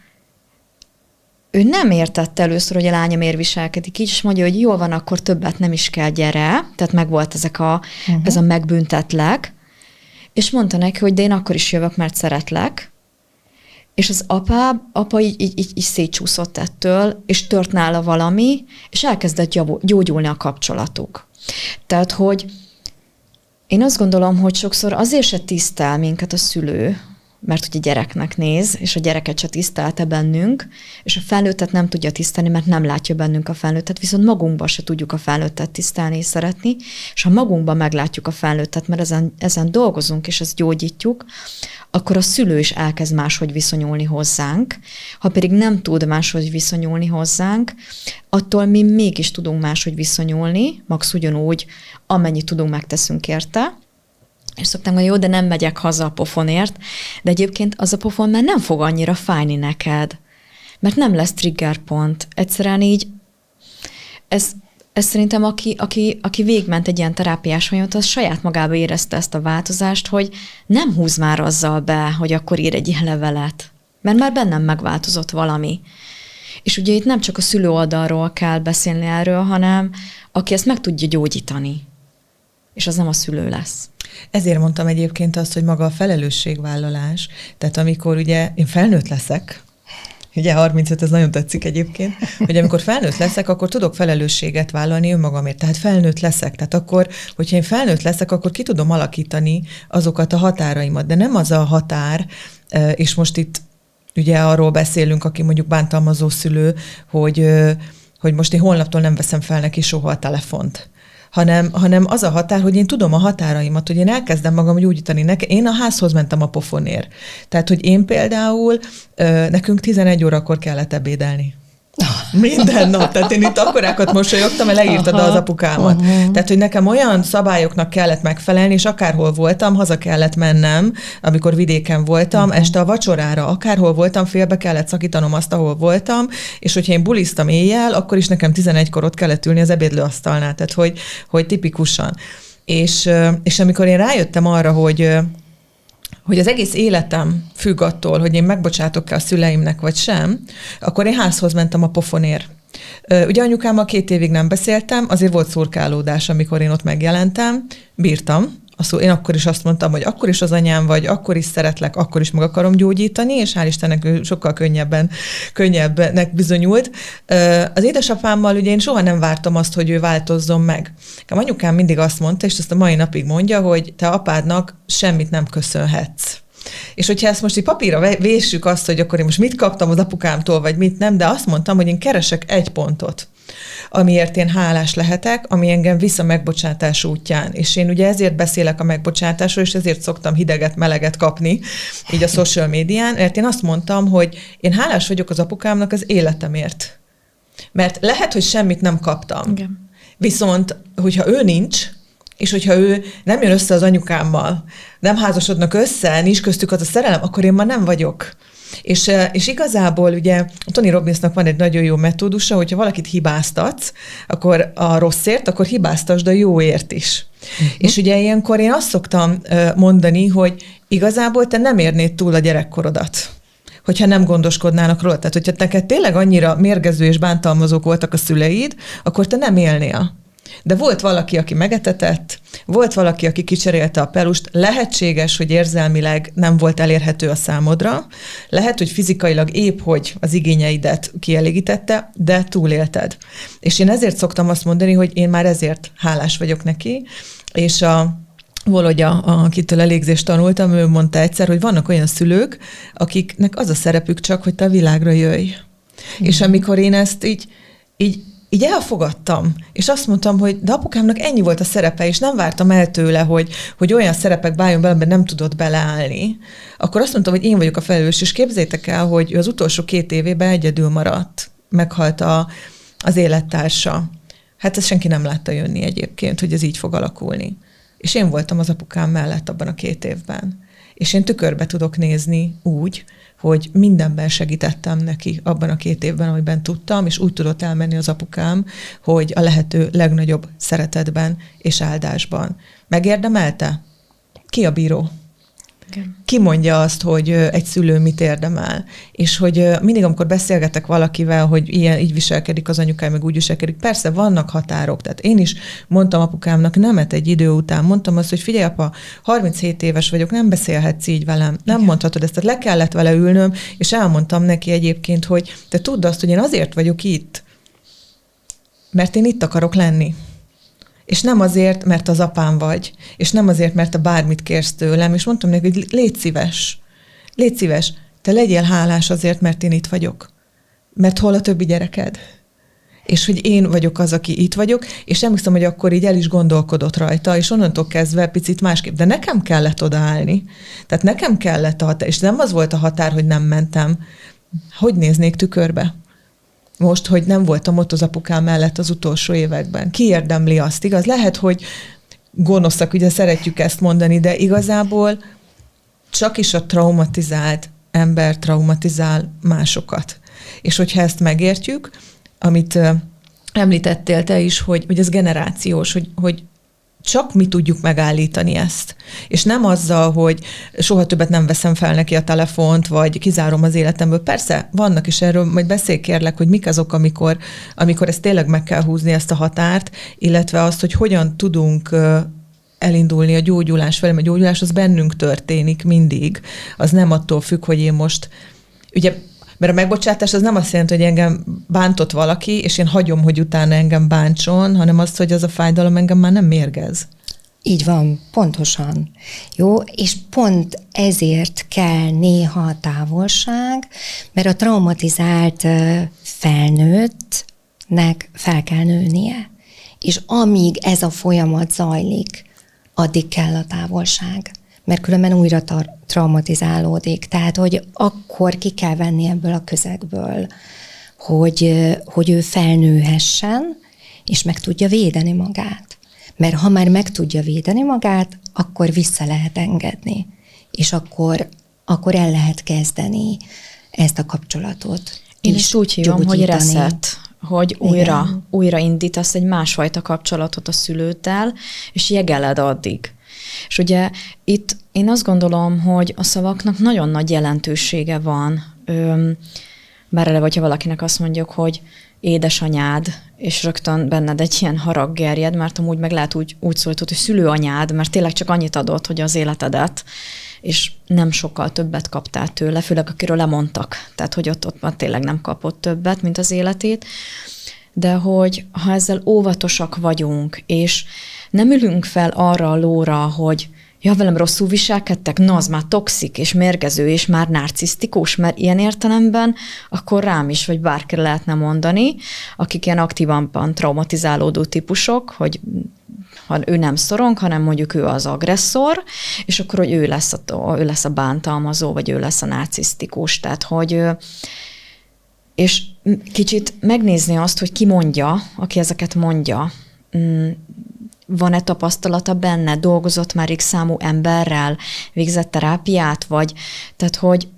ő nem értette először, hogy a lánya miért viselkedik így, és mondja, hogy jól van, akkor többet nem is kell, gyere. Tehát megvolt ez a megbüntetlek, és mondta neki, hogy de én akkor is jövök, mert szeretlek. És az apa így szétcsúszott ettől, és tört nála valami, és elkezdett gyógyulni a kapcsolatuk. Tehát, hogy én azt gondolom, hogy sokszor azért se tisztel minket a szülő, mert ugye gyereknek néz, és a gyereket se tisztelte bennünk, és a felnőttet nem tudja tisztelni, mert nem látja bennünk a felnőttet, viszont magunkban se tudjuk a felnőttet tisztelni és szeretni, és ha magunkban meglátjuk a felnőttet, mert ezen dolgozunk, és ezt gyógyítjuk, akkor a szülő is elkezd máshogy viszonyulni hozzánk. Ha pedig nem tud máshogy viszonyulni hozzánk, attól mi mégis tudunk máshogy viszonyulni, max ugyanúgy, amennyit tudunk, megteszünk érte, és szoktam mondani, jó, de nem megyek haza a pofonért, de egyébként az a pofon már nem fog annyira fájni neked, mert nem lesz triggerpont. Egyszerűen így, ez szerintem, aki végigment egy ilyen terápiás folyamat, az saját magába érezte ezt a változást, hogy nem húz már azzal be, hogy akkor ír egy ilyen levelet, mert már bennem megváltozott valami. És ugye itt nem csak a szülő oldalról kell beszélni erről, hanem aki ezt meg tudja gyógyítani. És az nem a szülő lesz. Ezért mondtam egyébként azt, hogy maga a felelősségvállalás, tehát amikor ugye én felnőtt leszek, ugye 35, ez nagyon tetszik egyébként, hogy amikor felnőtt leszek, akkor tudok felelősséget vállalni önmagamért, tehát felnőtt leszek. Tehát akkor, hogyha én felnőtt leszek, akkor ki tudom alakítani azokat a határaimat, de nem az a határ, és most itt ugye arról beszélünk, aki mondjuk bántalmazó szülő, hogy most én holnaptól nem veszem fel neki soha a telefont. Hanem az a határ, hogy én tudom a határaimat, hogy én elkezdem magam gyógyítani. Én a házhoz mentem a pofonért. Tehát, hogy én például, nekünk 11 órakor kellett ebédelni. Minden nap. Tehát én itt akkorákat mosolyogtam, mert leírtad az apukámat. Tehát, hogy nekem olyan szabályoknak kellett megfelelni, és akárhol voltam, haza kellett mennem, amikor vidéken voltam, este a vacsorára, akárhol voltam, félbe kellett szakítanom azt, ahol voltam, és hogyha én buliztam éjjel, akkor is nekem 11-kor ott kellett ülni az ebédlőasztalnál. Tehát, hogy tipikusan. És amikor én rájöttem arra, hogy az egész életem függ attól, hogy én megbocsátok-e a szüleimnek, vagy sem, akkor én házhoz mentem a pofonért. Ugye anyukámmal 2 évig nem beszéltem, azért volt szurkálódás, amikor én ott megjelentem, bírtam, Én akkor is azt mondtam, hogy akkor is az anyám vagy, akkor is szeretlek, akkor is meg akarom gyógyítani, és hál' Istennek ő sokkal könnyebbnek bizonyult. Az édesapámmal ugye én soha nem vártam azt, hogy ő változzon meg. Anyukám mindig azt mondta, és ezt a mai napig mondja, hogy te apádnak semmit nem köszönhetsz. És hogyha ezt most így papírra véssük azt, hogy akkor én most mit kaptam az apukámtól, vagy mit nem, de azt mondtam, hogy én keresek egy pontot, amiért én hálás lehetek, ami engem visz a megbocsátás útján. És én ugye ezért beszélek a megbocsátásról, és ezért szoktam hideget, meleget kapni, így a social médián, mert én azt mondtam, hogy én hálás vagyok az apukámnak az életemért. Mert lehet, hogy semmit nem kaptam. Igen. Viszont, hogyha ő nincs, és hogyha ő nem jön össze az anyukámmal, nem házasodnak össze, nincs köztük az a szerelem, akkor én már nem vagyok. És igazából ugye Tony Robbinsnak van egy nagyon jó metódusa, hogyha valakit hibáztatsz, akkor a rosszért, akkor hibáztasd a jóért is. Uh-huh. És ugye ilyenkor én azt szoktam mondani, hogy igazából te nem érnéd túl a gyerekkorodat, hogyha nem gondoskodnának róla. Tehát, hogyha neked tényleg annyira mérgező és bántalmazók voltak a szüleid, akkor te nem élnél. De volt valaki, aki megetetett, volt valaki, aki kicserélte a pelust, lehetséges, hogy érzelmileg nem volt elérhető a számodra, lehet, hogy fizikailag épp, hogy az igényeidet kielégítette, de túlélted. És én ezért szoktam azt mondani, hogy én már ezért hálás vagyok neki, és valahogy akitől elégzést tanultam, ő mondta egyszer, hogy vannak olyan szülők, akiknek az a szerepük csak, hogy te a világra jöjj. És amikor én ezt így elfogadtam, és azt mondtam, hogy de apukámnak ennyi volt a szerepe, és nem vártam el tőle, hogy olyan szerepekbe álljon bele, amiben nem tudott beleállni. Akkor azt mondtam, hogy én vagyok a felelős, és képzeljétek el, hogy az utolsó 2 évében egyedül maradt. Meghalt az élettársa. Hát ezt senki nem látta jönni egyébként, hogy ez így fog alakulni. És én voltam az apukám mellett abban a 2 évben. És én tükörbe tudok nézni úgy, hogy mindenben segítettem neki abban a 2 évben, amiben tudtam, és úgy tudott elmenni az apukám, hogy a lehető legnagyobb szeretetben és áldásban. Megérdemelte? Ki a bíró? Okay. Ki mondja azt, hogy egy szülő mit érdemel? És hogy mindig, amikor beszélgetek valakivel, hogy így viselkedik az anyukám, meg úgy viselkedik, persze vannak határok. Tehát én is mondtam apukámnak nemet egy idő után, mondtam azt, hogy figyelj apa, 37 éves vagyok, nem beszélhetsz így velem, nem mondhatod ezt. Tehát le kellett vele ülnöm, és elmondtam neki egyébként, hogy te tudd azt, hogy én azért vagyok itt, mert én itt akarok lenni. És nem azért, mert az apám vagy, és nem azért, mert te bármit kérsz tőlem, és mondtam neki, hogy légy szíves, te legyél hálás azért, mert én itt vagyok. Mert hol a többi gyereked? És hogy én vagyok az, aki itt vagyok, és emlékszem, hogy akkor így el is gondolkodott rajta, és onnantól kezdve picit másképp. De nekem kellett odaállni. Tehát nekem kellett a határ, és nem az volt a határ, hogy nem mentem. Hogy néznék tükörbe? Most, hogy nem voltam ott az apukám mellett az utolsó években. Ki érdemli azt, igaz? Lehet, hogy gonoszak, ugye szeretjük ezt mondani, de igazából csak is a traumatizált ember traumatizál másokat. És hogyha ezt megértjük, amit említettél te is, hogy ez generációs, hogy csak mi tudjuk megállítani ezt. És nem azzal, hogy soha többet nem veszem fel neki a telefont, vagy kizárom az életemből. Persze, vannak is erről, majd beszélj kérlek, hogy mik azok, amikor ezt tényleg meg kell húzni, ezt a határt, illetve azt, hogy hogyan tudunk elindulni a gyógyulás felé, mert a gyógyulás az bennünk történik mindig. Az nem attól függ, hogy én most, ugye, mert a megbocsátás az nem azt jelenti, hogy engem bántott valaki, és én hagyom, hogy utána engem bántson, hanem azt, hogy az a fájdalom engem már nem mérgez. Így van, pontosan. Jó, és pont ezért kell néha a távolság, mert a traumatizált felnőttnek fel kell nőnie. És amíg ez a folyamat zajlik, addig kell a távolság. Mert különben újra traumatizálódik. Tehát, hogy akkor ki kell venni ebből a közegből, hogy ő felnőhessen, és meg tudja védeni magát. Mert ha már meg tudja védeni magát, akkor vissza lehet engedni. És akkor el lehet kezdeni ezt a kapcsolatot. Én is úgy hívom, hogy reset, hogy újra indítasz egy másfajta kapcsolatot a szülőddel, és jegeled addig. És ugye itt én azt gondolom, hogy a szavaknak nagyon nagy jelentősége van, bár eleve, hogyha valakinek azt mondjuk, hogy édesanyád, és rögtön benned egy ilyen harag gerjed, mert amúgy meg lehet úgy szólítod, hogy szülőanyád, mert tényleg csak annyit adott, hogy az életedet, és nem sokkal többet kaptál tőle, főleg akiről lemondtak. Tehát, hogy ott már tényleg nem kapott többet, mint az életét. De hogy ha ezzel óvatosak vagyunk, és nem ülünk fel arra a lóra, hogy ja, velem rosszul viselkedtek, na, az már toxik, és mérgező, és már narcisztikus, mert ilyen értelemben akkor rám is, vagy bárkire lehetne mondani, akik ilyen aktívan traumatizálódó típusok, hogy ha ő nem szorong, hanem mondjuk ő az agresszor, és akkor, hogy ő lesz a bántalmazó, vagy ő lesz a narcisztikus. Tehát, hogy és kicsit megnézni azt, hogy ki mondja, aki ezeket mondja. Van-e tapasztalata benne? Dolgozott már X számú emberrel? Végzett terápiát? Vagy tehát,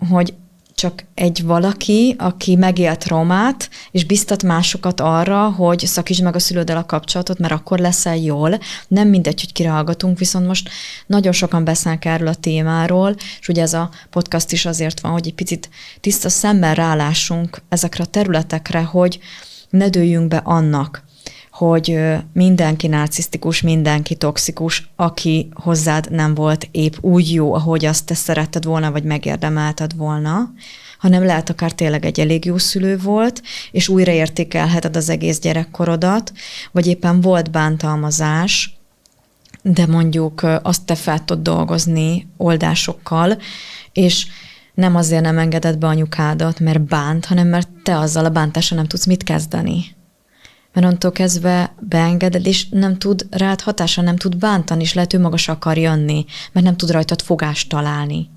hogy csak egy valaki, aki megélt traumát, és biztat másokat arra, hogy szakítsd meg a szülőddel a kapcsolatot, mert akkor leszel jól. Nem mindegy, hogy kire hallgatunk, viszont most nagyon sokan beszélnek erről a témáról, és ugye ez a podcast is azért van, hogy egy picit tiszta szemmel rálássunk ezekre a területekre, hogy ne dőljünk be annak, hogy mindenki narcisztikus, mindenki toxikus, aki hozzád nem volt épp úgy jó, ahogy azt te szeretted volna, vagy megérdemelted volna, hanem lehet akár tényleg egy elég jó szülő volt, és újraértékelheted az egész gyerekkorodat, vagy éppen volt bántalmazás, de mondjuk azt te fel tudod dolgozni oldásokkal, és nem azért nem engeded be anyukádat, mert bánt, hanem mert te azzal a bántással nem tudsz mit kezdeni. Mert onnantól kezdve beengeded, és nem tud rád hatással, nem tud bántani, és lehet ő maga se akar jönni, mert nem tud rajtad fogást találni.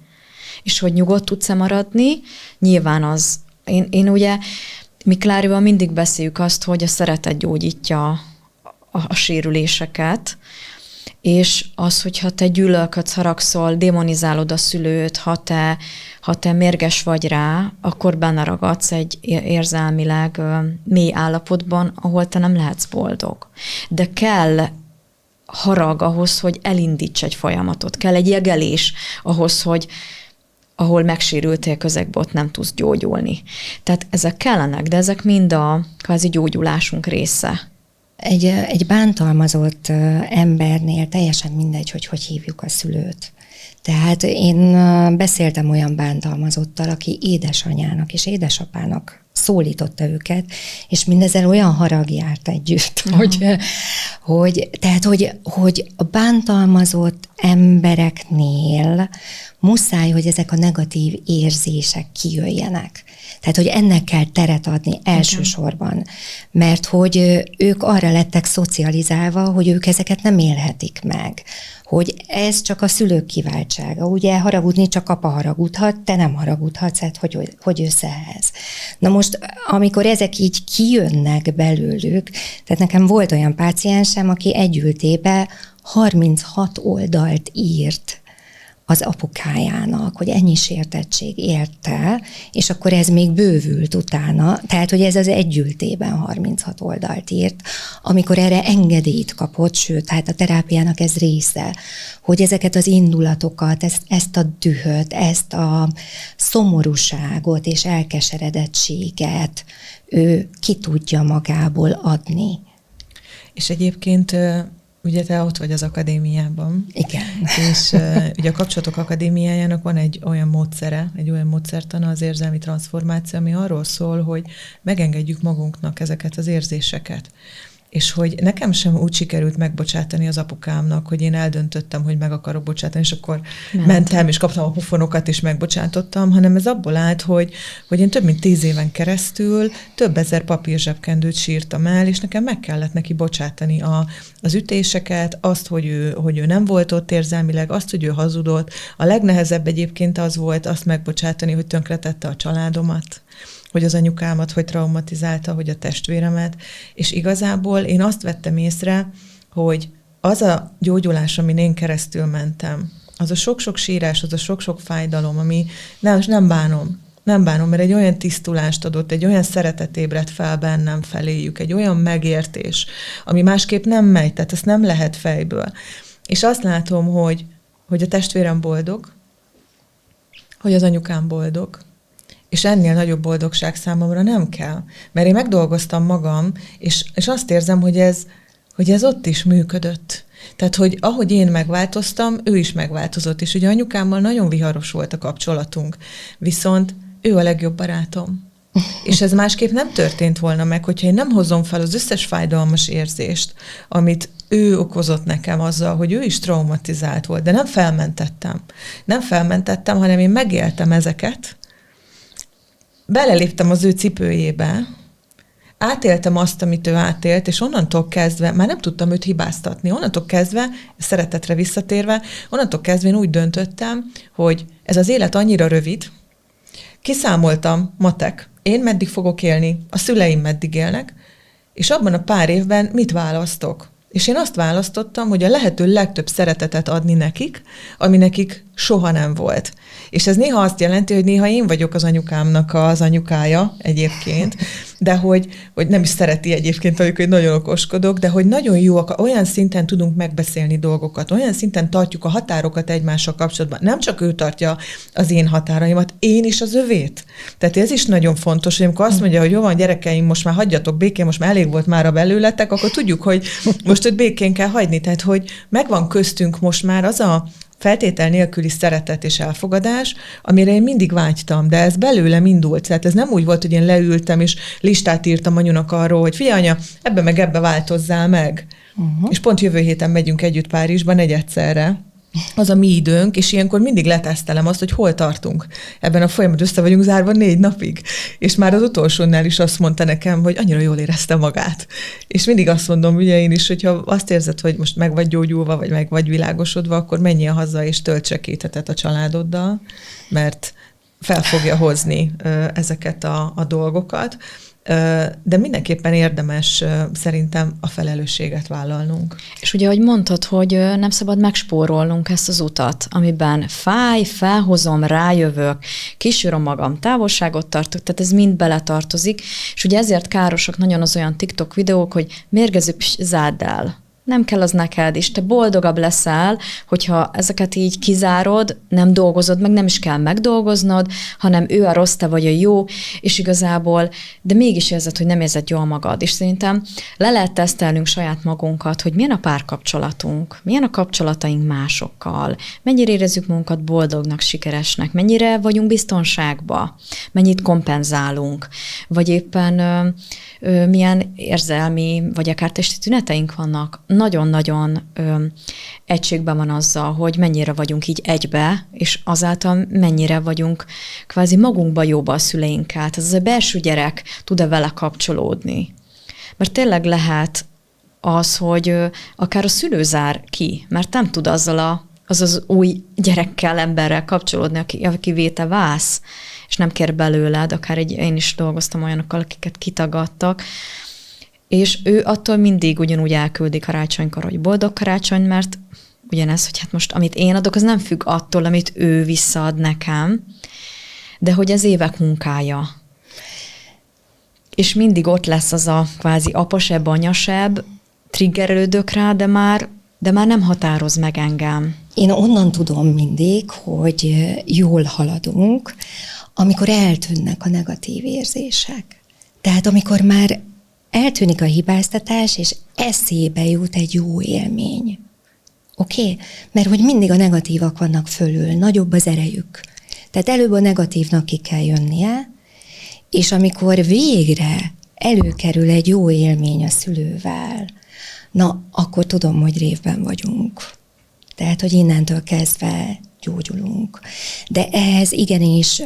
És hogy nyugodt tudsz-e maradni, nyilván az, én ugye, mi Klárival mindig beszéljük azt, hogy a szeretet gyógyítja a sérüléseket, és az, hogyha te gyűlölködsz, haragszol, démonizálod a szülőt, ha te mérges vagy rá, akkor benne ragadsz egy érzelmileg mély állapotban, ahol te nem lehetsz boldog. De kell harag ahhoz, hogy elindíts egy folyamatot, kell egy jegelés ahhoz, hogy ahol megsérültél közegben, ott nem tudsz gyógyulni. Tehát ezek kellenek, de ezek mind a kvázi gyógyulásunk része. Egy bántalmazott embernél teljesen mindegy, hogy hívjuk a szülőt. Tehát én beszéltem olyan bántalmazottal, aki édesanyának és édesapának szólította őket, és mindezzel olyan harag járt együtt, hogy a bántalmazott embereknél muszáj, hogy ezek a negatív érzések kijöjjenek. Tehát, hogy ennek kell teret adni elsősorban, mert hogy ők arra lettek szocializálva, hogy ők ezeket nem élhetik meg. Hogy ez csak a szülők kiváltsága. Ugye haragudni csak apa haragudhat, te nem haragudhatsz, hát hogy jössz ehhez. Na most, amikor ezek így kijönnek belőlük, tehát nekem volt olyan páciensem, aki egy ültébe 36 oldalt írt az apukájának, hogy ennyi sértettség érte, és akkor ez még bővült utána, tehát, hogy ez az egy ültében 36 oldalt írt, amikor erre engedélyt kapott, sőt, hát a terápiának ez része, hogy ezeket az indulatokat, ezt a dühöt, ezt a szomorúságot és elkeseredettséget ő ki tudja magából adni. És egyébként ugye te ott vagy az akadémiában. Igen. És ugye a Kapcsolatok Akadémiájának van egy olyan módszere, egy olyan módszertana, az érzelmi transformáció, ami arról szól, hogy megengedjük magunknak ezeket az érzéseket. És hogy nekem sem úgy sikerült megbocsátani az apukámnak, hogy én eldöntöttem, hogy meg akarok bocsátani, és akkor mentem, és kaptam a pofonokat, és megbocsátottam, hanem ez abból állt, hogy én több mint 10 éven keresztül több ezer papírzsebkendőt sírtam el, és nekem meg kellett neki bocsátani az ütéseket, azt, hogy ő nem volt ott érzelmileg, azt, hogy ő hazudott. A legnehezebb egyébként az volt azt megbocsátani, hogy tönkretette a családomat, hogy az anyukámat hogy traumatizálta, hogy a testvéremet, és igazából én azt vettem észre, hogy az a gyógyulás, amin én keresztül mentem, az a sok-sok sírás, az a sok-sok fájdalom, ami nem bánom, mert egy olyan tisztulást adott, egy olyan szeretet ébredt fel bennem feléjük, egy olyan megértés, ami másképp nem megy, tehát ezt nem lehet fejből. És azt látom, hogy a testvérem boldog, hogy az anyukám boldog, És ennél nagyobb boldogság számomra nem kell. Mert én megdolgoztam magam, és azt érzem, hogy ez ott is működött. Tehát, hogy ahogy én megváltoztam, ő is megváltozott. És ugye anyukámmal nagyon viharos volt a kapcsolatunk. Viszont ő a legjobb barátom. És ez másképp nem történt volna meg, hogyha én nem hozom fel az összes fájdalmas érzést, amit ő okozott nekem azzal, hogy ő is traumatizált volt, de nem felmentettem. Nem felmentettem, hanem én megéltem ezeket, beleléptem az ő cipőjébe, átéltem azt, amit ő átélt, és onnantól kezdve, már nem tudtam őt hibáztatni, onnantól kezdve, szeretetre visszatérve, onnantól kezdve én úgy döntöttem, hogy ez az élet annyira rövid, kiszámoltam, matek, én meddig fogok élni, a szüleim meddig élnek, és abban a pár évben mit választok? És én azt választottam, hogy a lehető legtöbb szeretetet adni nekik, ami nekik soha nem volt. És ez néha azt jelenti, hogy néha én vagyok az anyukámnak az anyukája egyébként, de hogy nem is szereti egyébként, hogy nagyon okoskodok, de hogy nagyon jóak, olyan szinten tudunk megbeszélni dolgokat, olyan szinten tartjuk a határokat egymással kapcsolatban. Nem csak ő tartja az én határaimat, én is az övét. Tehát ez is nagyon fontos, hogy amikor azt mondja, hogy jó van, gyerekeim, most már hagyjatok békén, most már elég volt már a belőletek, akkor tudjuk, hogy most őt békén kell hagyni. Tehát, hogy megvan köztünk most már az a feltétel nélküli szeretet és elfogadás, amire én mindig vágytam, de ez belőlem indult. Tehát ez nem úgy volt, hogy én leültem, és listát írtam anyunak arról, hogy figyelj, anya, ebbe meg ebbe változzál meg. És pont jövő héten megyünk együtt Párizsba, egyszerre. Az a mi időnk, és ilyenkor mindig letesztelem azt, hogy hol tartunk. Ebben a folyamatban össze vagyunk zárva 4 napig. És már az utolsónál is azt mondta nekem, hogy annyira jól érezte magát. És mindig azt mondom, ugye én is, hogyha azt érzed, hogy most meg vagy gyógyulva, vagy meg vagy világosodva, akkor menjél haza, és töltse 2 hetet a családoddal, mert fel fogja hozni ezeket a dolgokat. De mindenképpen érdemes szerintem a felelősséget vállalnunk. És ugye, ahogy mondtad, hogy nem szabad megspórolnunk ezt az utat, amiben fáj, felhozom, rájövök, kísérem magam, távolságot tartok, tehát ez mind beletartozik, és ugye ezért károsak nagyon az olyan TikTok videók, hogy mérgező, zárd el. Nem kell az neked, és te boldogabb leszel, hogyha ezeket így kizárod, nem dolgozod meg, nem is kell megdolgoznod, hanem ő a rossz, te vagy a jó, és igazából, de mégis érzed, hogy nem érzed jól magad. És szerintem le lehet tesztelnünk saját magunkat, hogy milyen a párkapcsolatunk, milyen a kapcsolataink másokkal, mennyire érezzük magunkat boldognak, sikeresnek, mennyire vagyunk biztonságba, mennyit kompenzálunk, vagy éppen milyen érzelmi, vagy akár testi tüneteink vannak. Nagyon-nagyon egységben van azzal, hogy mennyire vagyunk így egybe, és azáltal mennyire vagyunk kvázi magunkba jóba a szüleinkkel. Tehát az a belső gyerek tud-e vele kapcsolódni. Mert tényleg lehet az, hogy akár a szülő zár ki, mert nem tud azzal az új gyerekkel, emberrel kapcsolódni, akivé te válsz, és nem kér belőled, akár én is dolgoztam olyanokkal, akiket kitagadtak, és ő attól mindig ugyanúgy elküldi karácsonykor, hogy boldog karácsony, mert ugyanez, hogy hát most amit én adok, az nem függ attól, amit ő visszaad nekem, de hogy ez évek munkája. És mindig ott lesz az a kvázi apasebb, anyasebb, triggerelődök rá, de már nem határoz meg engem. Én onnan tudom mindig, hogy jól haladunk, amikor eltűnnek a negatív érzések. Tehát amikor már eltűnik a hibáztatás, és eszébe jut egy jó élmény. Oké? Mert hogy mindig a negatívak vannak fölül, nagyobb az erejük. Tehát előbb a negatívnak ki kell jönnie, és amikor végre előkerül egy jó élmény a szülővel, na, akkor tudom, hogy révben vagyunk. Tehát, hogy innentől kezdve gyógyulunk. De ehhez igenis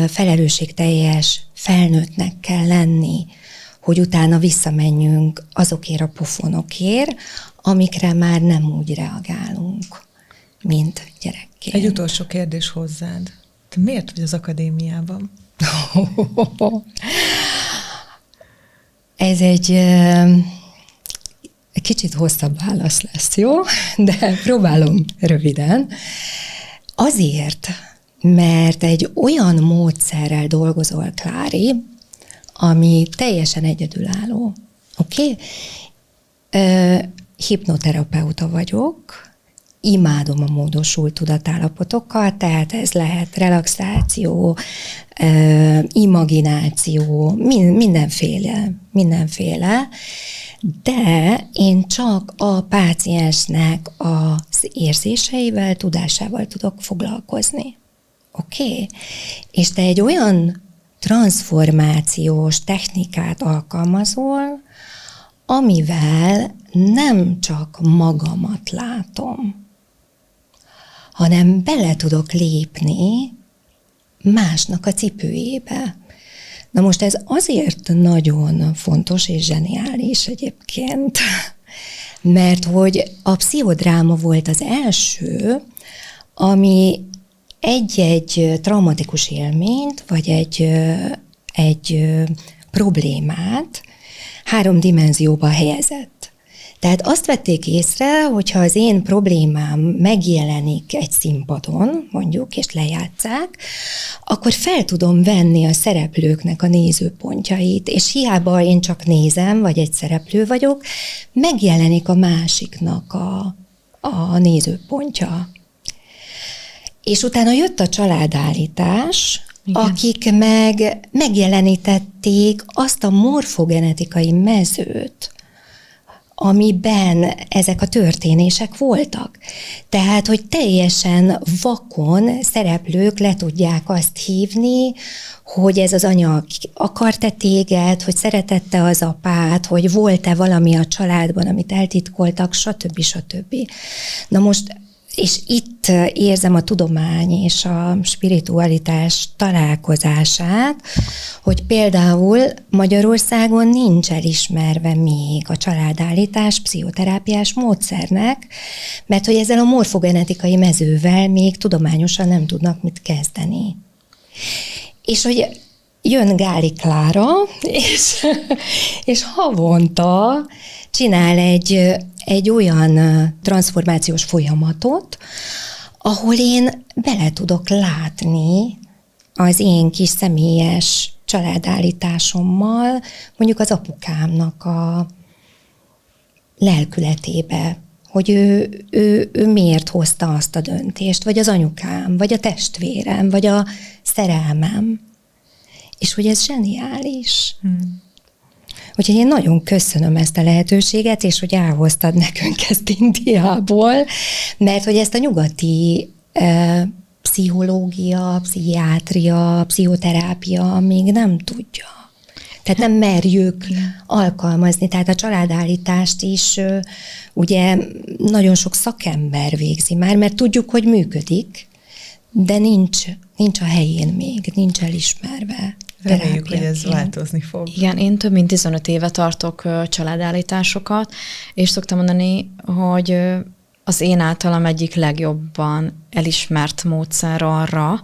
felelősségteljes felnőttnek kell lenni, hogy utána visszamenjünk azokért a pofonokért, amikre már nem úgy reagálunk, mint gyerekként. Egy utolsó kérdés hozzád. Te miért vagy az akadémiában? Ez egy kicsit hosszabb válasz lesz, jó? De próbálom röviden. Azért, mert egy olyan módszerrel dolgozol, Klári, ami teljesen egyedülálló. Oké? Hipnoterapeuta vagyok, imádom a módosult tudatállapotokat, tehát ez lehet relaxáció, imagináció, mindenféle, de én csak a páciensnek az érzéseivel, tudásával tudok foglalkozni. Oké? És te egy olyan transformációs technikát alkalmazol, amivel nem csak magamat látom, hanem bele tudok lépni másnak a cipőjébe. Na most ez azért nagyon fontos és zseniális egyébként, mert hogy a pszichodráma volt az első, ami egy-egy traumatikus élményt, vagy egy problémát 3 dimenzióba helyezett. Tehát azt vették észre, hogyha az én problémám megjelenik egy színpadon, mondjuk, és lejátszák, akkor fel tudom venni a szereplőknek a nézőpontjait, és hiába én csak nézem, vagy egy szereplő vagyok, megjelenik a másiknak a nézőpontja. És utána jött a családállítás, igen, akik megjelenítették azt a morfogenetikai mezőt, amiben ezek a történések voltak. Tehát, hogy teljesen vakon szereplők le tudják azt hívni, hogy ez az anya akart-e téged, hogy szeretette az apát, hogy volt-e valami a családban, amit eltitkoltak, stb. Na most, és itt érzem a tudomány és a spiritualitás találkozását, hogy például Magyarországon nincs elismerve még a családállítás pszichoterápiás módszernek, mert hogy ezzel a morfogenetikai mezővel még tudományosan nem tudnak mit kezdeni. És hogy jön Gáli Klára, és havonta csinál egy olyan transformációs folyamatot, ahol én bele tudok látni az én kis személyes családállításommal, mondjuk az apukámnak a lelkületébe, hogy ő miért hozta azt a döntést, vagy az anyukám, vagy a testvérem, vagy a szerelmem. És hogy ez zseniális. Úgyhogy én nagyon köszönöm ezt a lehetőséget, és hogy elhoztad nekünk ezt Indiából, mert hogy ezt a nyugati pszichológia, pszichiátria, pszichoterápia még nem tudja. Tehát nem merjük alkalmazni. Tehát a családállítást is ugye nagyon sok szakember végzi már, mert tudjuk, hogy működik, de nincs a helyén még, nincs elismerve. Reméljük, hogy ez változni fog. Igen, én több mint 15 éve tartok családállításokat, és szoktam mondani, hogy az én általam egyik legjobban elismert módszer arra,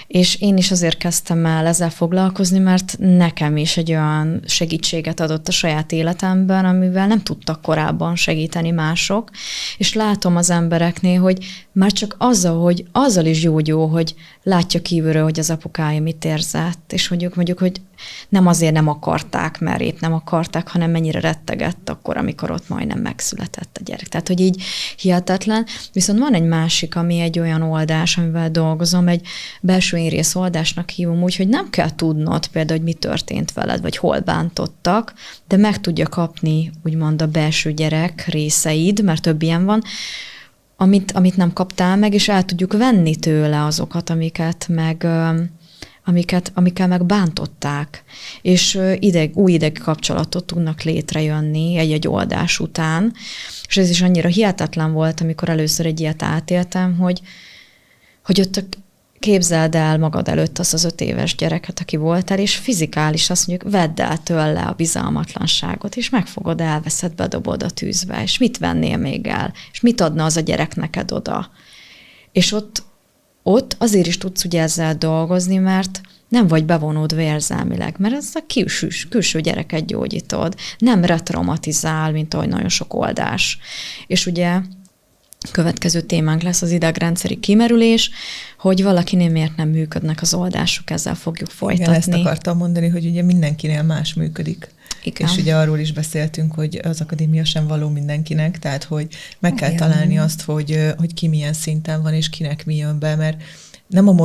és én is azért kezdtem el ezzel foglalkozni, mert nekem is egy olyan segítséget adott a saját életemben, amivel nem tudtak korábban segíteni mások, és látom az embereknél, hogy már csak azzal is jó, hogy látja kívülről, hogy az apukája mit érzett, és hogy ők mondjuk, hogy nem azért nem akarták, mert épp nem akarták, hanem mennyire rettegett akkor, amikor ott majdnem megszületett a gyerek. Tehát, hogy így hihetetlen. Viszont van egy másik, ami egy olyan oldás, amivel dolgozom, egy belső énrész oldásnak hívom úgy, hogy nem kell tudnod például, hogy mi történt veled, vagy hol bántottak, de meg tudja kapni úgymond a belső gyerek részeid, mert több ilyen van, amit nem kaptál meg, és el tudjuk venni tőle azokat, amikkel meg bántották, és új idegi kapcsolatot tudnak létrejönni egy oldás után, és ez is annyira hihetetlen volt, amikor először egy ilyet átéltem, hogy ott képzeld el magad előtt az 5 éves gyereket, aki voltál, és fizikális azt mondjuk, vedd el tőle a bizalmatlanságot, és megfogod, elveszed, bedobod a tűzbe, és mit vennél még el, és mit adna az a gyerek neked oda. És ott azért is tudsz ugye ezzel dolgozni, mert nem vagy bevonódva érzelmileg, mert ez a külső gyereket gyógyítod, nem retraumatizál, mint ahogy nagyon sok oldás. És ugye következő témánk lesz az idegrendszeri kimerülés, hogy valakinél miért nem működnek az oldásuk, ezzel fogjuk folytatni. Igen, ezt akartam mondani, hogy ugye mindenkinél más működik. Igen. És ugye arról is beszéltünk, hogy az akadémia sem való mindenkinek, tehát hogy meg kell találni azt, hogy ki milyen szinten van, és kinek mi jön be, mert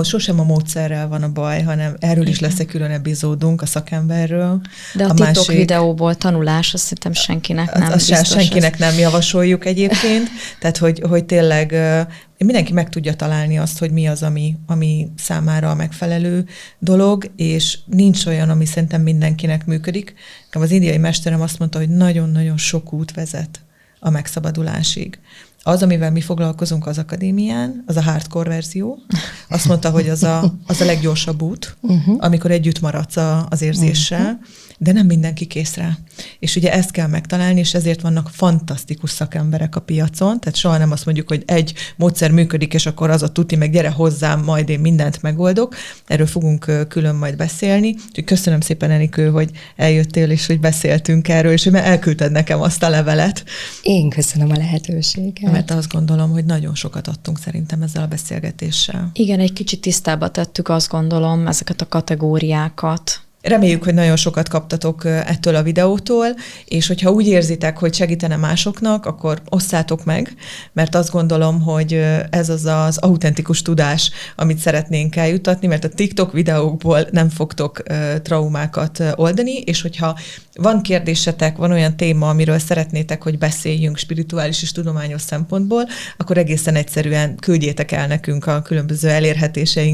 sosem a módszerrel van a baj, hanem erről is lesz egy külön epizódunk a szakemberről. De a TikTok videóból tanulás, azt szerintem senkinek nem biztos. Senkinek nem javasoljuk egyébként, tehát hogy tényleg mindenki meg tudja találni azt, hogy mi az, ami számára a megfelelő dolog, és nincs olyan, ami szerintem mindenkinek működik. Az indiai mesterem azt mondta, hogy nagyon-nagyon sok út vezet a megszabadulásig. Az, amivel mi foglalkozunk az akadémián, az a hardcore verzió. Azt mondta, hogy az a leggyorsabb út, amikor együtt maradsz az érzéssel, de nem mindenki kész rá. És ugye ezt kell megtalálni, és ezért vannak fantasztikus szakemberek a piacon, tehát soha nem azt mondjuk, hogy egy módszer működik, és akkor az a tuti, meg gyere hozzám, majd én mindent megoldok. Erről fogunk külön majd beszélni. Úgyhogy köszönöm szépen, Enikő, hogy eljöttél, és hogy beszéltünk erről, és hogy elküldted nekem azt a levelet. Én köszönöm a lehetőséget. Mert azt gondolom, hogy nagyon sokat adtunk szerintem ezzel a beszélgetéssel. Igen, egy kicsit tisztába tettük, azt gondolom, ezeket a kategóriákat. Reméljük, hogy nagyon sokat kaptatok ettől a videótól, és hogyha úgy érzitek, hogy segítene másoknak, akkor osszátok meg, mert azt gondolom, hogy ez az autentikus tudás, amit szeretnénk eljutatni, mert a TikTok videókból nem fogtok traumákat oldani, és hogyha van kérdésetek, van olyan téma, amiről szeretnétek, hogy beszéljünk spirituális és tudományos szempontból, akkor egészen egyszerűen küldjétek el nekünk a különböző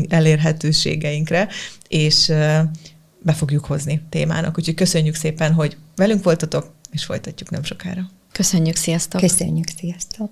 elérhetőségeinkre, és be fogjuk hozni témának. Úgyhogy köszönjük szépen, hogy velünk voltatok, és folytatjuk nem sokára. Köszönjük, sziasztok! Köszönjük, sziasztok!